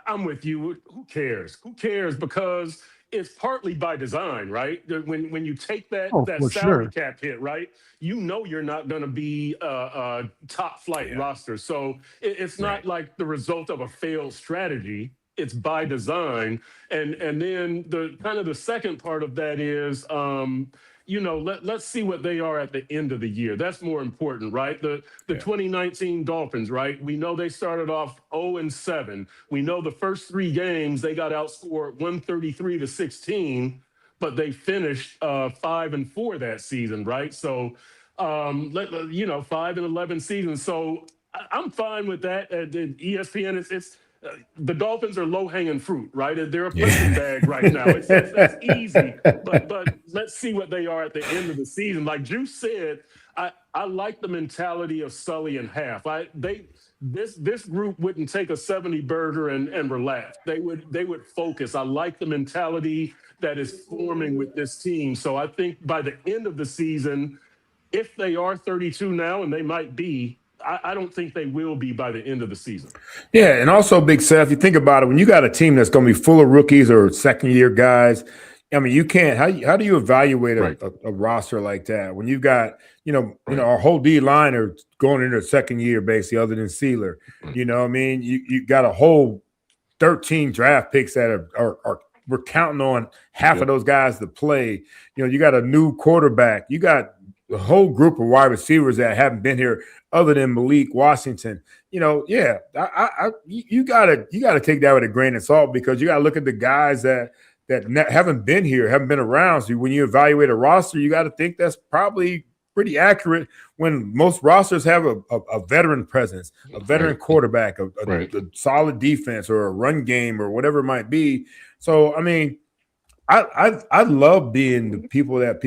I'm with you. Who cares? Who cares? Because it's partly by design, right? When you take that salary cap hit, right? You're not going to be a top flight roster. So it's not like the result of a failed strategy. It's by design. And then the second part of that is, let's see what they are at the end of the year. That's more important, right? The 2019 Dolphins, right? We know they started off 0-7. We know the first 3 games they got outscored 133-16, but they finished 5-4 that season, right? So 5-11 seasons. So I'm fine with that. ESPN, it's the Dolphins are low-hanging fruit, right? They're a punching bag right now. It's easy, but let's see what they are at the end of the season. Like Juice said, I like the mentality of Sully and Half. This group wouldn't take a 70 burger and relax. They would focus. I like the mentality that is forming with this team. So I think by the end of the season, if they are 32 now, and they might be, I don't think they will be by the end of the season. Yeah, and also, Big Seth, you think about it, when you got a team that's going to be full of rookies or second-year guys, I mean, you can't. How do you evaluate a roster like that when you've got our whole D line are going into their second year basically, other than Sealer. You know, what I mean, you got a whole 13 draft picks that are we're counting on half of those guys to play. You got a new quarterback. You got the whole group of wide receivers that haven't been here other than Malik Washington. You gotta take that with a grain of salt, because you gotta look at the guys that haven't been here, haven't been around. So when you evaluate a roster, you got to think that's probably pretty accurate when most rosters have a veteran presence, a veteran quarterback, a solid defense, or a run game, or whatever it might be. So, I mean, I love being the people that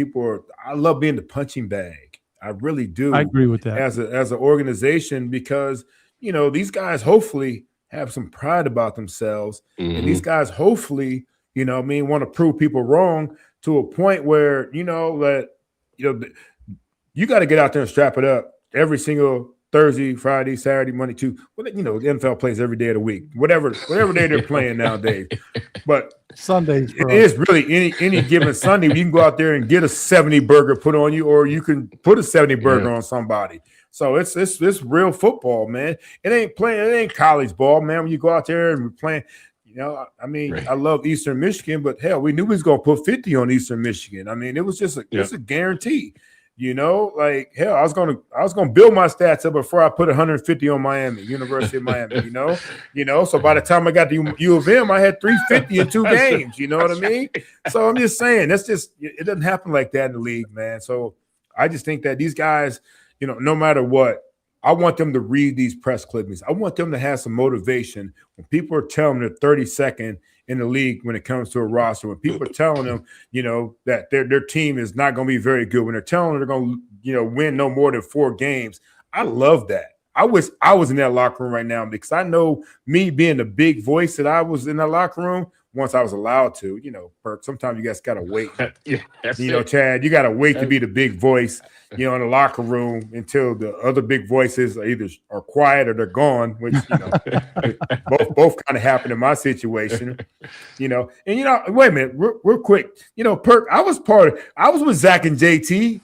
I love being the punching bag. I really do. I agree with that. As an organization, because, these guys hopefully have some pride about themselves. And these guys hopefully – want to prove people wrong to a point where, you got to get out there and strap it up every single Thursday, Friday, Saturday, Monday, Tuesday. Well, the NFL plays every day of the week, whatever day they're playing nowadays. But Sundays, bro. It is really any given Sunday. You can go out there and get a 70 burger put on you, or you can put a 70 burger on somebody. So it's real football, man. It ain't college ball, man. When you go out there and we're playing. I love Eastern Michigan, but hell, we knew we was gonna put 50 on Eastern Michigan. I mean, it was just a guarantee. Like hell, I was gonna build my stats up before I put 150 on Miami, University of Miami. So by the time I got to U of M, I had 350 in 2 games. You know what I mean? So I'm just saying, it doesn't happen like that in the league, man. So I just think that these guys, no matter what, I want them to read these press clippings. I want them to have some motivation when people are telling them they're 32nd in the league when it comes to a roster. When people are telling them, that their team is not going to be very good. When they're telling them they're going to, win no more than 4 games. I love that. I wish I was in that locker room right now, because I know me being the big voice that I was in that locker room once I was allowed to. Perk, sometimes you guys got to wait. Chad, you got to wait to be the big voice, in the locker room until the other big voices are quiet or they're gone, which, both kind of happened in my situation, And, wait a minute, real quick, Perk, I was with Zach and JT.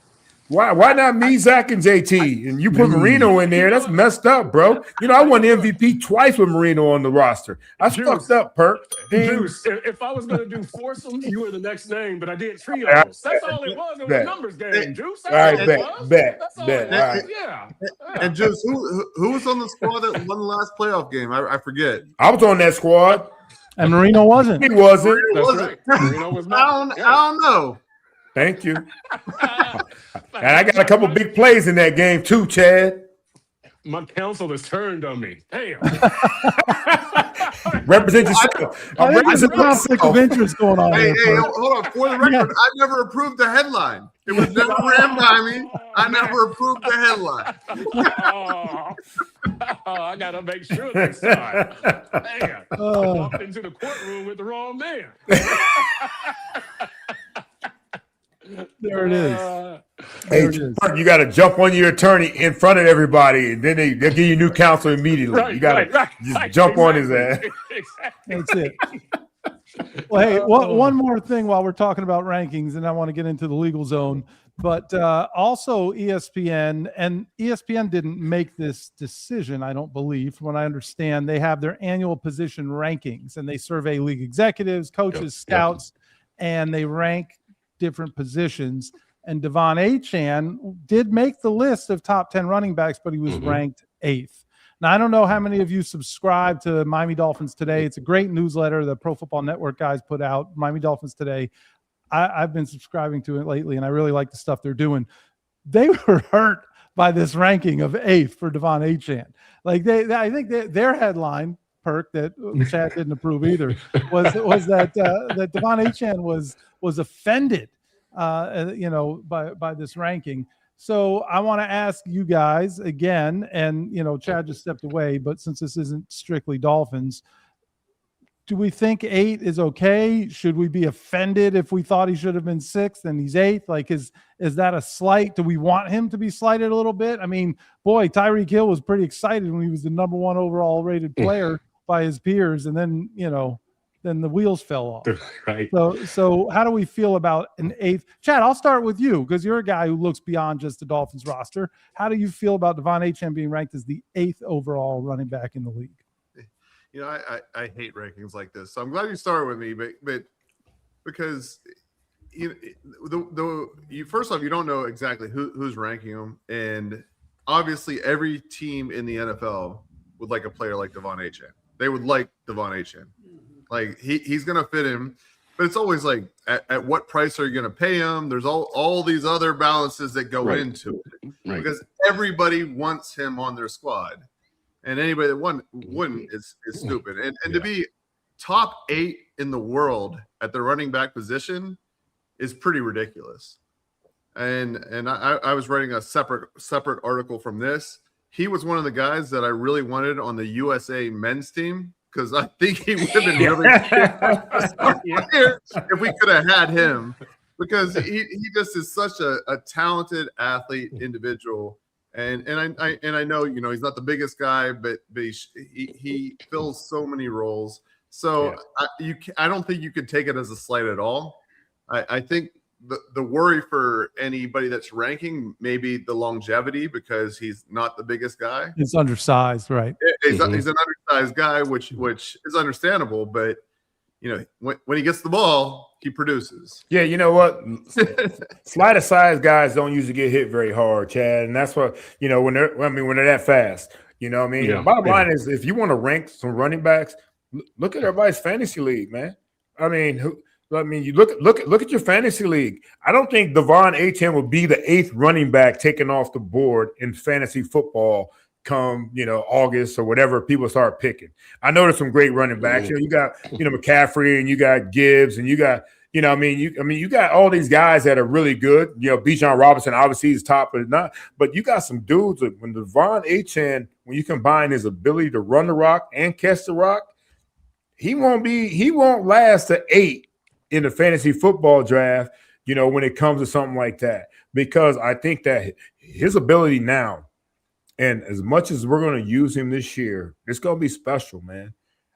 Why not me, Zach, and JT? And you put Marino in there. That's messed up, bro. I won the MVP twice with Marino on the roster. That's fucked up, Perk. Juice, if I was going to do foursomes, you were the next name, but I did trios. That's all it was. It was a numbers game, Juice. That's all it was. That's all it was. Yeah. And Juice, who was on the squad that won the last playoff game? I forget. I was on that squad. And Marino wasn't. He wasn't. Right. Marino was not. I don't know. Thank you. And I got a couple big plays in that game too, Chad. My counsel has turned on me. Damn. Represent yourself. I think there's a conflict of interest going on. Hey, hold on. For the record, I never approved the headline. It was never ran by me. I never approved the headline. I got to make sure this time. Man, I walked into the courtroom with the wrong man. There it is. Hey, you got to jump on your attorney in front of everybody, and then they'll give you new counsel immediately. You got to just jump on his ass. That's it. Well, hey, one more thing while we're talking about rankings, and I want to get into the legal zone, but also ESPN, and ESPN didn't make this decision, I don't believe. From what I understand, they have their annual position rankings, and they survey league executives, coaches, scouts, and they rank different positions. And De'Von Achane did make the list of top 10 running backs, but he was ranked 8th. Now, I don't know how many of you subscribe to Miami Dolphins Today. It's a great newsletter the Pro Football Network guys put out, Miami Dolphins Today. I've been subscribing to it lately, and I really like the stuff they're doing. They were hurt by this ranking of 8th for De'Von Achane. Like I think their headline, Perk, that Chad didn't approve either, was that De'Von Achane was offended, by this ranking. So I want to ask you guys again, and Chad just stepped away, but since this isn't strictly Dolphins, do we think 8 is okay? Should we be offended if we thought he should have been 6th and he's 8th? Like, is that a slight? Do we want him to be slighted a little bit? I mean, boy, Tyreek Hill was pretty excited when he was the number 1 overall rated player by his peers, and then then the wheels fell off. Right. So how do we feel about an 8th? Chad, I'll start with you because you're a guy who looks beyond just the Dolphins roster. How do you feel about De'Von Achane being ranked as the 8th overall running back in the league? I hate rankings like this, so I'm glad you started with me, but because first off, you don't know exactly who's ranking them, and obviously every team in the NFL would like a player like De'Von Achane. They would like De'Von Achane. Like he's going to fit him, but it's always like at what price are you going to pay him? There's all these other balances that go into it because everybody wants him on their squad, and anybody that wouldn't is stupid. And to be top 8 in the world at the running back position is pretty ridiculous. And I was writing a separate article from this. He was one of the guys that I really wanted on the USA men's team because I think he would have been really good if we could have had him, because he just is such a talented athlete individual. And I know he's not the biggest guy, but he fills so many roles. So I don't think you could take it as a slight at all. I think the worry for anybody that's ranking may be the longevity because he's not the biggest guy. He's undersized, right? He's an undersized guy, which is understandable. But when he gets the ball, he produces. Yeah, you know what? Slighter size guys don't usually get hit very hard, Chad, and that's what when they're that fast. Bottom line is, if you want to rank some running backs, look at everybody's fantasy league, man. You look at your fantasy league. I don't think De'Von Achane will be the 8th running back taken off the board in fantasy football come August or whatever people start picking. I know there's some great running backs. You got McCaffrey, and you got Gibbs, and you got you got all these guys that are really good. Bijan Robinson obviously is top, but you got some dudes like when De'Von Achane, when you combine his ability to run the rock and catch the rock, he won't last to 8 in the fantasy football draft, when it comes to something like that, because I think that his ability now, and as much as we're going to use him this year, it's going to be special, man.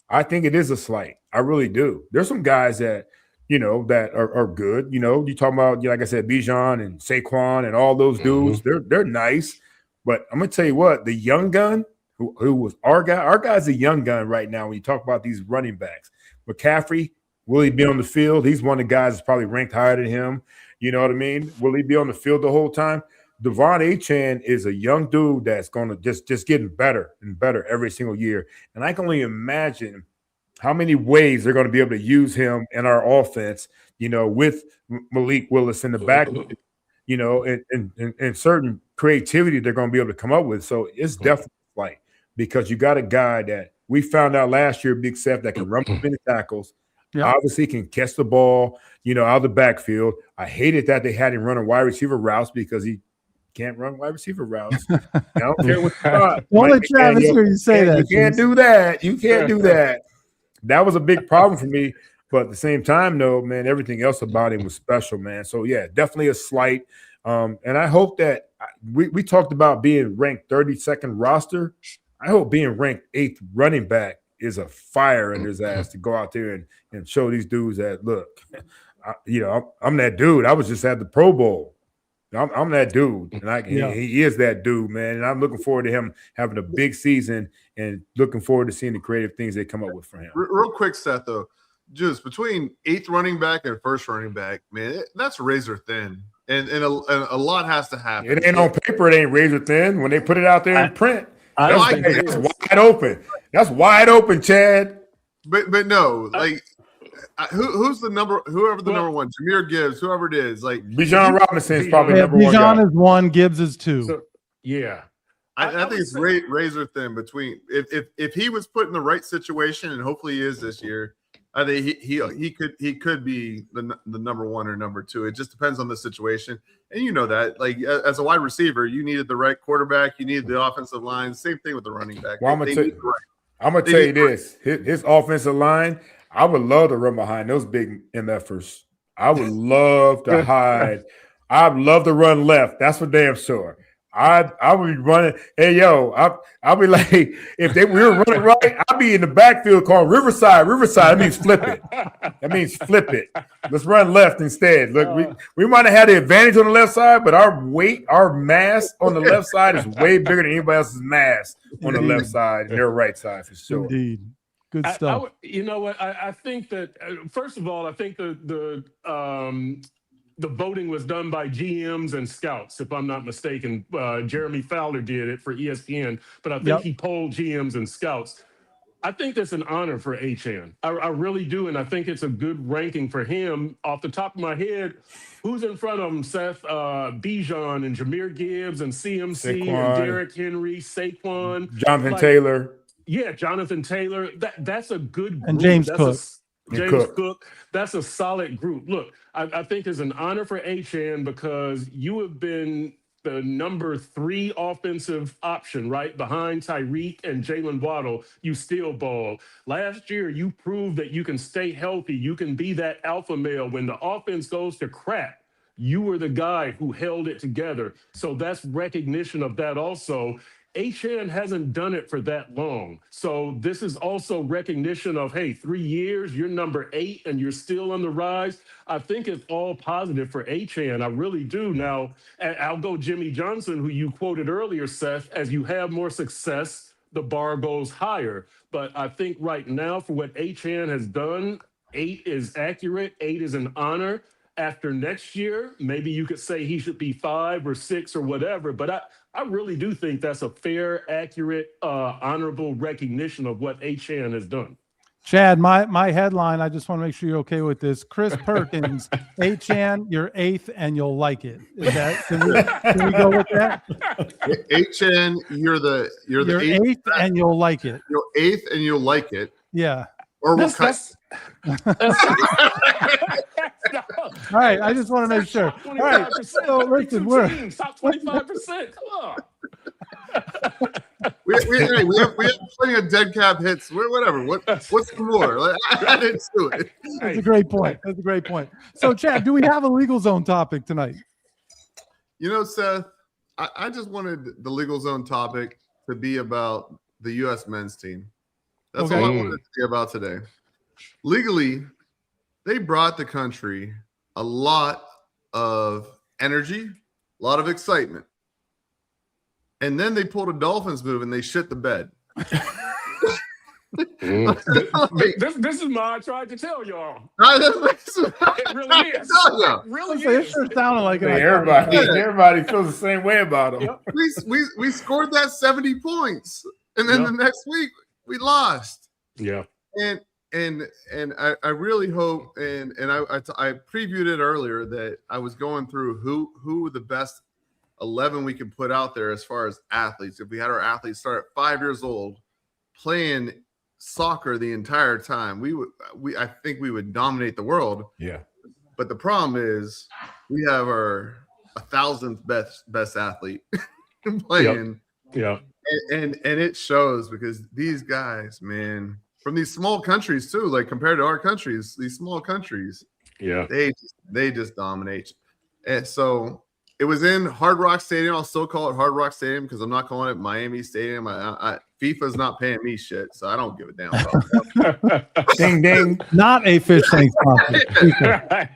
I think it is a slight. I really do. There's some guys that, that are good. You talk about, like I said, Bijan and Saquon and all those dudes, they're nice. But I'm going to tell you what, the young gun who was our guy's a young gun right now when you talk about these running backs. McCaffrey, will he be on the field? He's one of the guys that's probably ranked higher than him. You know what I mean? Will he be on the field the whole time? De'Von Achane is a young dude that's going to just getting better and better every single year. And I can only imagine how many ways they're going to be able to use him in our offense, with Malik Willis in the back, and certain creativity they're going to be able to come up with. So it's definitely like, because you got a guy that we found out last year, Big Seth, that can run many tackles. Yeah. Obviously can catch the ball, out of the backfield. I hated that they had him running wide receiver routes because he can't run wide receiver routes. I don't care what you thought. Don't let Travis hear you say that. You can't do that. You can't do that. That was a big problem for me. But at the same time, though, man, everything else about him was special, man. So, yeah, definitely a slight. And I hope that we talked about being ranked 32nd roster. I hope being ranked 8th running back is a fire in his ass to go out there and show these dudes that, look, I'm that dude. I was just at the Pro Bowl. I'm that dude, and he is that dude, man. And I'm looking forward to him having a big season and looking forward to seeing the creative things they come up with for him. Real quick, Seth, though, just between 8th running back and 1st running back, man, that's razor thin, and a lot has to happen. It ain't on paper. It ain't razor thin. When they put it out there in print, that's wide open. That's wide open, Chad. But no, like. Who's the number? Whoever the number one, Jahmyr Gibbs, whoever it is, like Bijan Robinson is probably number one. Bijan is 1, Gibbs is 2. So, yeah, I think it's razor thin between. If he was put in the right situation, and hopefully he is this year, I think he could be the number one or number two. It just depends on the situation, and you know that. Like as a wide receiver, you needed the right quarterback, you needed the offensive line. Same thing with the running back. Well, I'm gonna tell you this: his offensive line. I would love to run behind those big MFers. I would love to hide. I'd love to run left. That's for damn sure. I would be running. Hey, yo, I'll be like, if we were running right, I'll be in the backfield called Riverside. Riverside, that means flip it. That means flip it. Let's run left instead. Look, we might have had the advantage on the left side, but our weight, our mass on the left side is way bigger than anybody else's mass on the left side and their right side for sure. Indeed. Good stuff. You know what? I think that, first of all, I think the voting was done by GMs and scouts, if I'm not mistaken. Jeremy Fowler did it for ESPN, but I think he polled GMs and scouts. I think that's an honor for Achane. I really do, and I think it's a good ranking for him. Off the top of my head, who's in front of him? Seth Bijan and Jahmyr Gibbs and CMC Saquon, and Derrick Henry, Saquon. Jonathan Taylor. Yeah, Jonathan Taylor. That's a good group. And James Cook. James Cook. That's a solid group. Look, I think it's an honor for Achane because you have been the number 3 offensive option, right? Behind Tyreek and Jalen Waddle, you still ball. Last year, you proved that you can stay healthy. You can be that alpha male. When the offense goes to crap, you were the guy who held it together. So that's recognition of that also. Achane hasn't done it for that long. So this is also recognition of, hey, 3 years, you're number 8 and you're still on the rise. I think it's all positive for Achane. I really do. Now, I'll go Jimmy Johnson, who you quoted earlier, Seth. As you have more success, the bar goes higher. But I think right now for what Achane has done, 8 is accurate. 8 is an honor. After next year, maybe you could say he should be 5 or 6 or whatever. But I really do think that's a fair, accurate, honorable recognition of what Achane has done. Chad, my headline, I just want to make sure you're okay with this. Chris Perkins, Achane, you're 8th and you'll like it. Is that can we go with that? Achane, you're 8th and you'll like it. You're 8th and you'll like it. Yeah. Or we'll cut. All right, I just want to make sure. All right, so listen, we're top 25%. Come on. we have plenty of dead cap hits. Whatever. What's more? Like, I didn't do it. That's a great point. That's a great point. So, Chad, do we have a legal zone topic tonight? You know, Seth, I just wanted the legal zone topic to be about the U.S. men's team. That's all I wanted to be about today. Legally, they brought the country a lot of energy, a lot of excitement. And then they pulled a Dolphins move and they shit the bed. This is my I tried to tell y'all. It really is. It really is. It sure sounded like it. Everybody feels the same way about them. Yep. We scored that 70 points. And then the next week we lost. Yeah. And I really hope, and I previewed it earlier that I was going through who the best 11 we could put out there as far as athletes. If we had our athletes start at 5 years old playing soccer the entire time, I think we would dominate the world. Yeah. But the problem is we have our 1,000th best athlete playing. Yeah. And it shows because these guys, man, from these small countries too, like compared to our countries, these small countries, they just dominate. And so it was in Hard Rock Stadium. I'll still call it Hard Rock Stadium because I'm not calling it Miami Stadium. FIFA's not paying me shit, so I don't give a damn about that. Ding ding. Not a fish tank sponsor.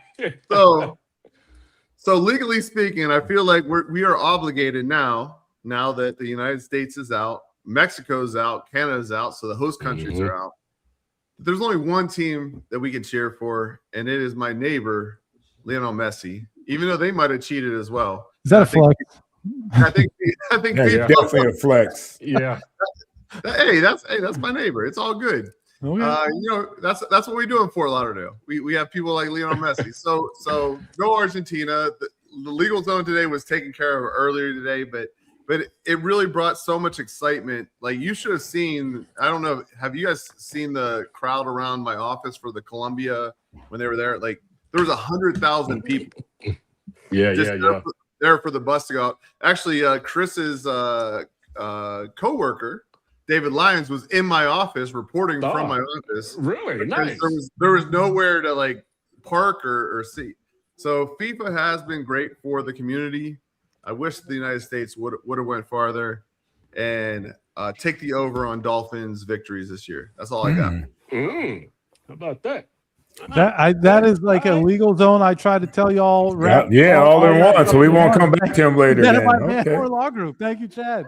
So legally speaking, I feel like we are obligated now that the United States is out, Mexico's out, Canada's out, so the host countries are out. There's only one team that we can cheer for, and it is my neighbor, Lionel Messi, even though they might have cheated as well. Is that a flex? I think definitely a flex. Yeah. Hey, that's my neighbor. It's all good. Okay. That's what we do in Fort Lauderdale. We have people like Lionel Messi. So go Argentina. The legal zone today was taken care of earlier today, but but it really brought so much excitement. Like you should have seen. I don't know. Have you guys seen the crowd around my office for the Columbia when they were there? Like there was 100,000 people. Yeah. There for the bus to go out. Actually, Chris's coworker, David Lyons, was in my office reporting from my office. Really nice. There was nowhere to like park or seat. So FIFA has been great for the community. I wish the United States would have went farther and take the over on Dolphins victories this year. That's all I got. How about that? That is like a legal zone. I tried to tell y'all. All in one. So we won't come back to him later. Our law group. Thank you, Chad.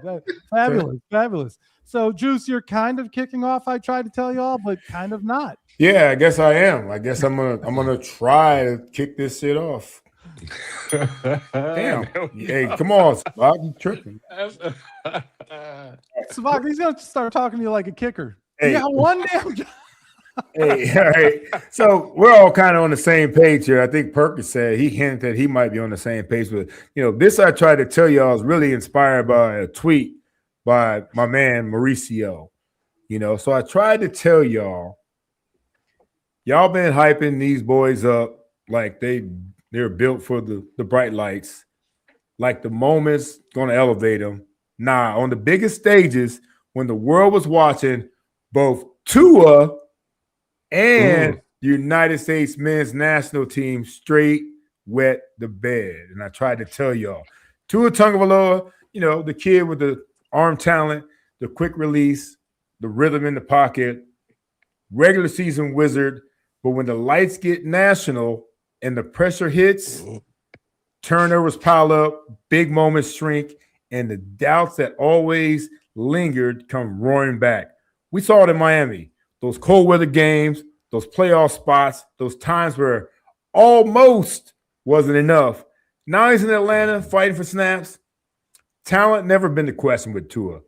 Fabulous. So, Juice, you're kind of kicking off. I tried to tell y'all, but kind of not. Yeah, I guess I am. I guess I'm gonna try to kick this shit off. Damn. Hey, come on, Spock. You tripping. Spock, he's gonna start talking to you like a kicker. Hey. You got one damn job. Hey, all right. So we're all kind of on the same page here. I think Perkins said he hinted that he might be on the same page with, this I tried to tell y'all is really inspired by a tweet by my man Mauricio. So I tried to tell y'all been hyping these boys up like they're built for the bright lights, like the moment's gonna elevate them. Nah, on the biggest stages, when the world was watching, both Tua and the United States men's national team straight wet the bed. And I tried to tell y'all. Tua Tagovailoa, the kid with the arm talent, the quick release, the rhythm in the pocket, regular season wizard. But when the lights get national and the pressure hits, turnovers pile up, big moments shrink, and the doubts that always lingered come roaring back. We saw it in Miami. Those cold weather games, those playoff spots, those times where almost wasn't enough. Now he's in Atlanta fighting for snaps. Talent never been the question with Tua.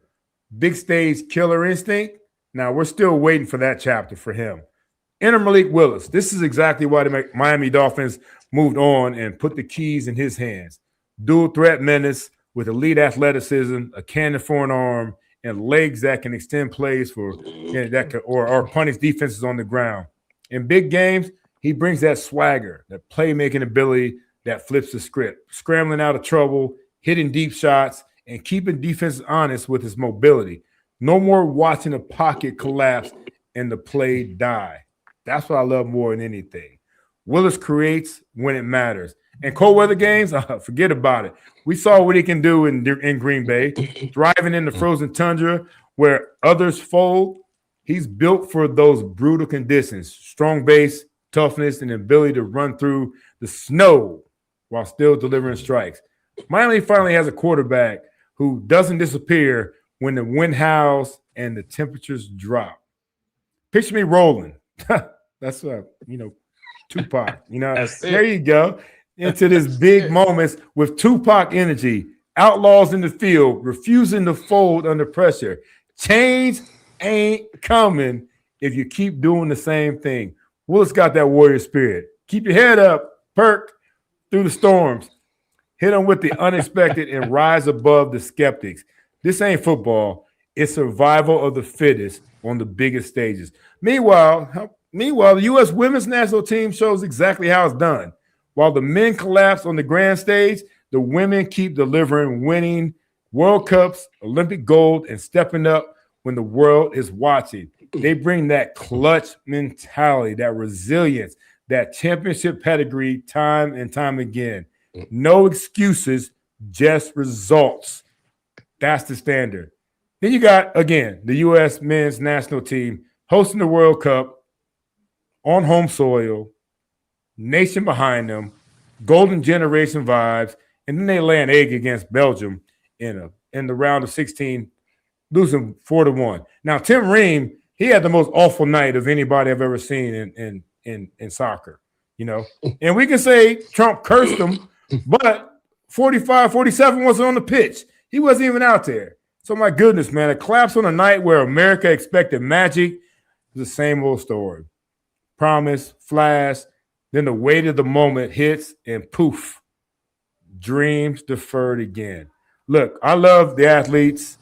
Big stage killer instinct. Now we're still waiting for that chapter for him. Enter Malik Willis. This is exactly why the Miami Dolphins moved on and put the keys in his hands. Dual threat menace with elite athleticism, a cannon for an arm, and legs that can extend plays or punish defenses on the ground. In big games, he brings that swagger, that playmaking ability that flips the script, scrambling out of trouble, hitting deep shots, and keeping defenses honest with his mobility. No more watching a pocket collapse and the play die. That's what I love more than anything. Willis creates when it matters. And cold weather games, forget about it. We saw what he can do in Green Bay, driving in the frozen tundra where others fold. He's built for those brutal conditions, strong base, toughness, and ability to run through the snow while still delivering strikes. Miami finally has a quarterback who doesn't disappear when the wind howls and the temperatures drop. Picture me rolling. That's Tupac. There you go. Into this big moments with Tupac energy. Outlaws in the field, refusing to fold under pressure. Change ain't coming if you keep doing the same thing. Willis got that warrior spirit. Keep your head up, Perk, through the storms. Hit them with the unexpected and rise above the skeptics. This ain't football. It's survival of the fittest on the biggest stages. Meanwhile, the U.S. women's national team shows exactly how it's done. While the men collapse on the grand stage, the women keep delivering, winning World Cups, Olympic gold, and stepping up when the world is watching. They bring that clutch mentality, that resilience, that championship pedigree time and time again. No excuses, just results. That's the standard. Then you got, again, the U.S. men's national team hosting the World Cup on home soil, nation behind them, golden generation vibes, and then they lay an egg against Belgium in the round of 16, losing 4-1. Now, Tim Ream, he had the most awful night of anybody I've ever seen in soccer, And we can say Trump cursed him, but 45-47 wasn't on the pitch. He wasn't even out there. So, my goodness, man, a collapse on a night where America expected magic is the same old story. Promise, flash, then the weight of the moment hits and poof, dreams deferred again. Look, I love the athletes.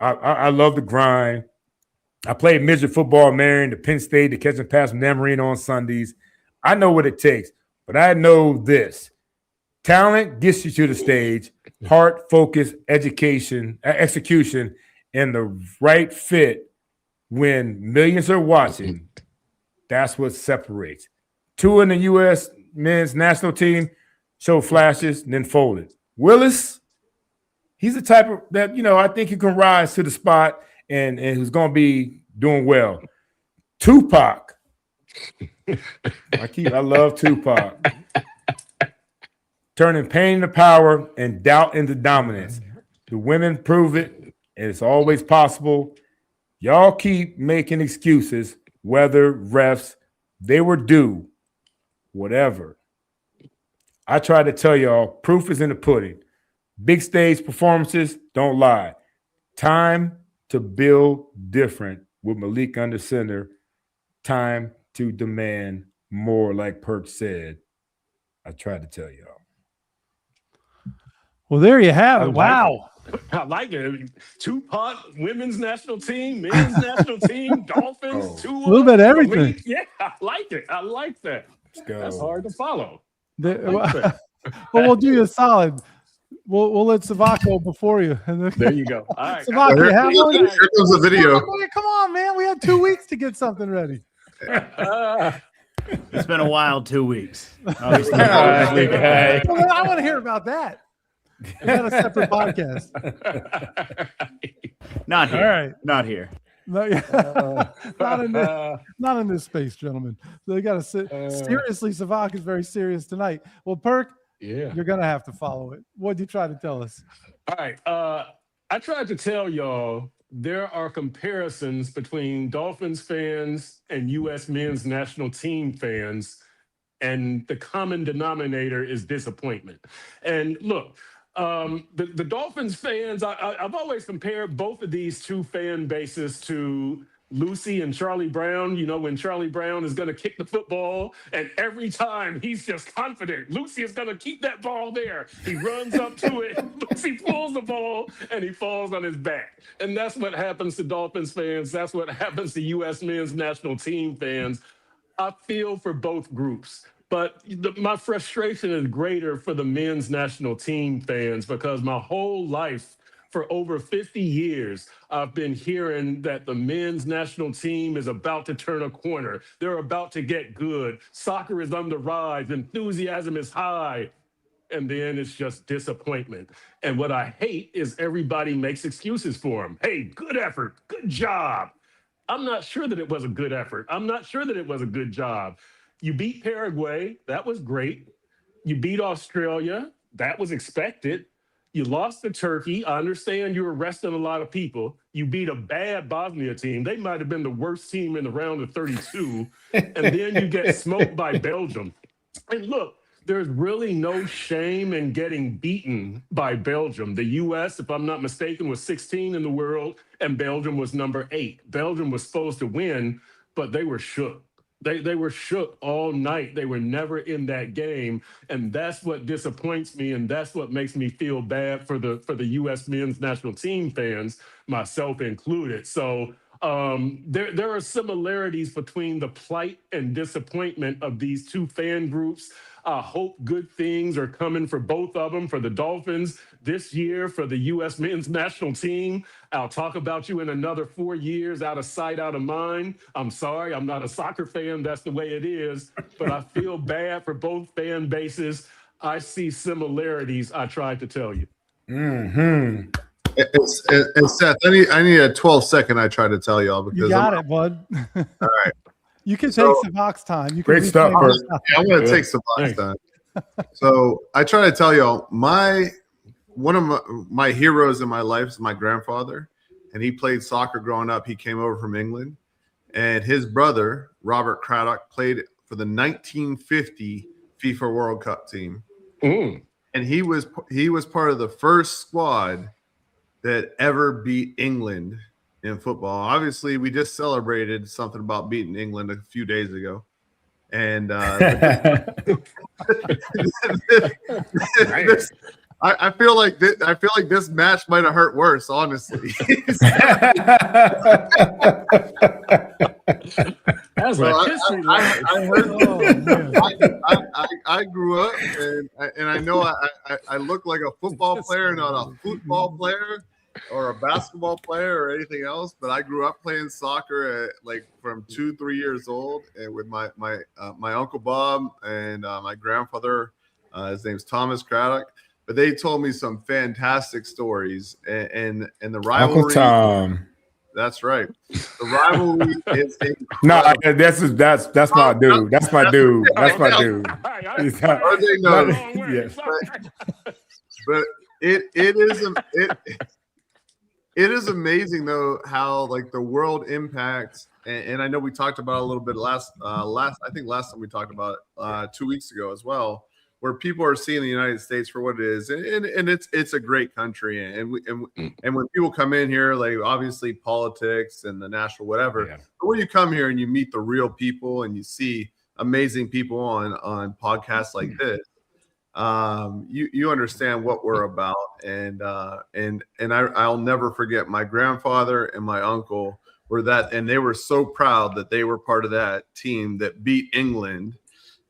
I love the grind. I played midget football in Marion, to Penn State, to catch and pass from Dan Marino on Sundays. I know what it takes, but I know this. Talent gets you to the stage. Heart, focus, execution, and the right fit when millions are watching. That's what separates. Two in the U.S. men's national team show flashes and then folded. Willis, he's the type of that, I think he can rise to the spot and who's going to be doing well. Tupac. I love Tupac. Turning pain into power and doubt into dominance. The women prove it, and it's always possible. Y'all keep making excuses, whether refs, they were due, whatever. I try to tell y'all, proof is in the pudding. Big stage performances, don't lie. Time to build different with Malik under center. Time to demand more, like Perk said. I tried to tell y'all. Well, there you have it. Wow. I like it. Tupac, women's national team, men's national team, Dolphins, a little bit of everything. Yeah, I like it. I like that. Let's go. That's hard to follow. Well, we'll do you a solid. We'll let Savak go before you. There you go. All right. Savak, you have one? Here comes the video. Come on, man. We had 2 weeks to get something ready. It's been a wild 2 weeks. Well, I want to hear about that. Is that a separate podcast? Not here. All right. Not here. Not in this space, gentlemen. So they got to sit seriously. Savak is very serious tonight. Well, Perk, you're gonna have to follow it. What did you try to tell us? All right. I tried to tell y'all there are comparisons between Dolphins fans and U.S. men's national team fans, and the common denominator is disappointment. And look, the Dolphins fans, I've always compared both of these two fan bases to Lucy and Charlie Brown. When Charlie Brown is going to kick the football, and every time he's just confident Lucy is going to keep that ball there. He runs up to it, Lucy pulls the ball, and he falls on his back. And that's what happens to Dolphins fans. That's what happens to U.S. men's national team fans. I feel for both groups. But my frustration is greater for the men's national team fans, because my whole life, for over 50 years, I've been hearing that the men's national team is about to turn a corner. They're about to get good. Soccer is on the rise. Enthusiasm is high. And then it's just disappointment. And what I hate is everybody makes excuses for them. Hey, good effort. Good job. I'm not sure that it was a good effort. I'm not sure that it was a good job. You beat Paraguay. That was great. You beat Australia. That was expected. You lost to Turkey. I understand you were arresting a lot of people. You beat a bad Bosnia team. They might have been the worst team in the round of 32. And then you get smoked by Belgium. And look, there's really no shame in getting beaten by Belgium. The U.S., if I'm not mistaken, was 16 in the world, and Belgium was number 8. Belgium was supposed to win, but they were shook. They were shook all night. They were never in that game, and that's what disappoints me, and that's what makes me feel bad for the U.S. men's national team fans, myself included. So there are similarities between the plight and disappointment of these two fan groups. I hope good things are coming for both of them, for the Dolphins this year, for the U.S. men's national team. I'll talk about you in another 4 years, out of sight, out of mind. I'm sorry, I'm not a soccer fan. That's the way it is. But I feel bad for both fan bases. I see similarities, I tried to tell you. Mm-hmm. And Seth, I need a 12-second I try to tell y'all. Because you got it, bud. All right. You can take Savak's time. You can great stuff. Yeah, I'm going to take Savak's time. So I try to tell y'all, one of my heroes in my life is my grandfather, and he played soccer growing up. He came over from England, and his brother, Robert Craddock, played for the 1950 FIFA World Cup team. Mm. And he was part of the first squad that ever beat England in football. Obviously, we just celebrated something about beating England a few days ago. And I feel like this match might have hurt worse, honestly. That's Well, like history. lesson. I grew up and I know I look like a football player, not a football player or a basketball player or anything else. But I grew up playing soccer at like from 2-3 years old, and with my Uncle Bob and my grandfather. His name's Thomas Craddock. But they told me some fantastic stories, and the rivalry. Uncle Tom. That's right. The rivalry is no, that's my dude. That's my dude. That's my dude. Yes. But it is amazing though how like the world impacts, and I know we talked about it a little bit last time we talked about it 2 weeks ago as well, where people are seeing the United States for what it is, and it's a great country, and when people come in here, like obviously politics and the national whatever, but when you come here and you meet the real people and you see amazing people on podcasts like this, you understand what we're about, and I'll never forget my grandfather and my uncle and they were so proud that they were part of that team that beat England.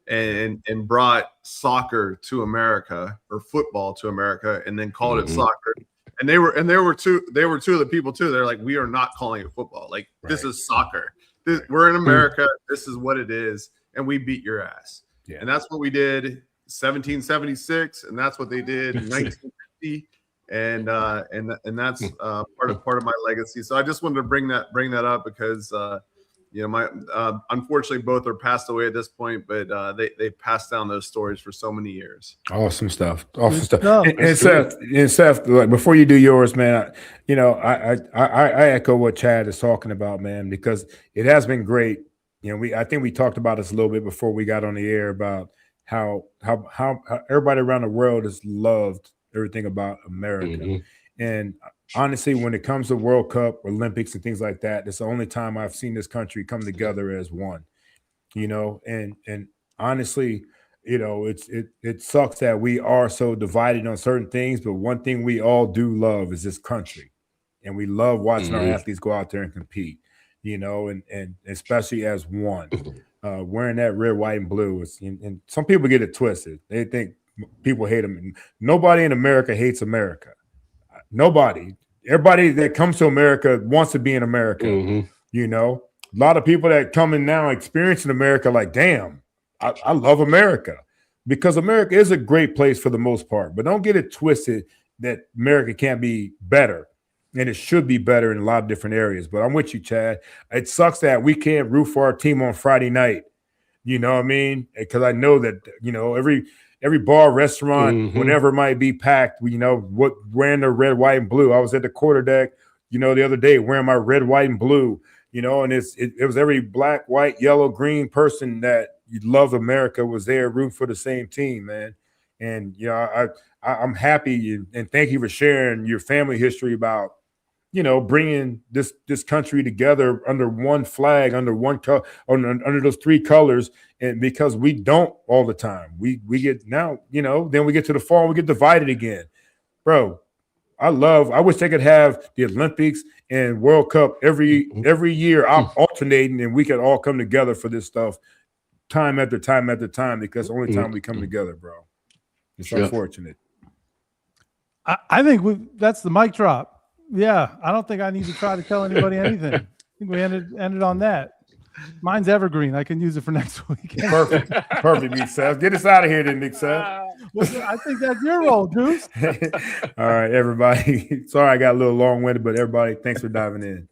And brought soccer to America, or football to America, and then called it soccer. And they were two of the people too. They're like, we are not calling it football. Like this is soccer. We're in America. This is what it is, and we beat your ass. Yeah. And that's what we did 1776, and that's what they did in 1950. And that's part of my legacy. So I just wanted to bring that up because. My unfortunately both are passed away at this point, but they passed down those stories for so many years. Awesome stuff. And Seth, like before you do yours, man, I echo what Chad is talking about, man, because it has been great. I think we talked about this a little bit before we got on the air about how everybody around the world has loved everything about America. And honestly, when it comes to World Cup, Olympics, and things like that, it's the only time I've seen this country come together as one. And honestly, it sucks that we are so divided on certain things, but one thing we all do love is this country, and we love watching our athletes go out there and compete. And especially as one, wearing that red, white, and blue. And some people get it twisted. They think people hate them. Nobody in America hates America. Nobody. Everybody that comes to America wants to be in America. A lot of people that come in now experiencing America like, damn, I love America, because America is a great place for the most part. But don't get it twisted that America can't be better, and it should be better in a lot of different areas. But I'm with you, Chad. It sucks that we can't root for our team on Friday night. You know what I mean? Because I know that, every bar, restaurant, whatever might be packed, wearing the red, white, and blue. I was at the quarterdeck, the other day wearing my red, white, and blue, and it was every black, white, yellow, green person that you love America was there rooting for the same team, man. And, I'm happy, and thank you for sharing your family history about, bringing this country together under one flag, under one under those three colors. And because we don't all the time, we get now, then we get to the fall, we get divided again, bro. I wish they could have the Olympics and World Cup every year. I'm alternating, and we could all come together for this stuff time after time after time, because the only time we come together, bro. It's unfortunate. I think that's the mic drop. Yeah, I don't think I need to try to tell anybody anything. I think we ended on that. Mine's evergreen. I can use it for next week. Perfect, Big Seth. Get us out of here, then, Big Seth. I think that's your role, Deuce. All right, everybody. Sorry I got a little long-winded, but everybody, thanks for diving in.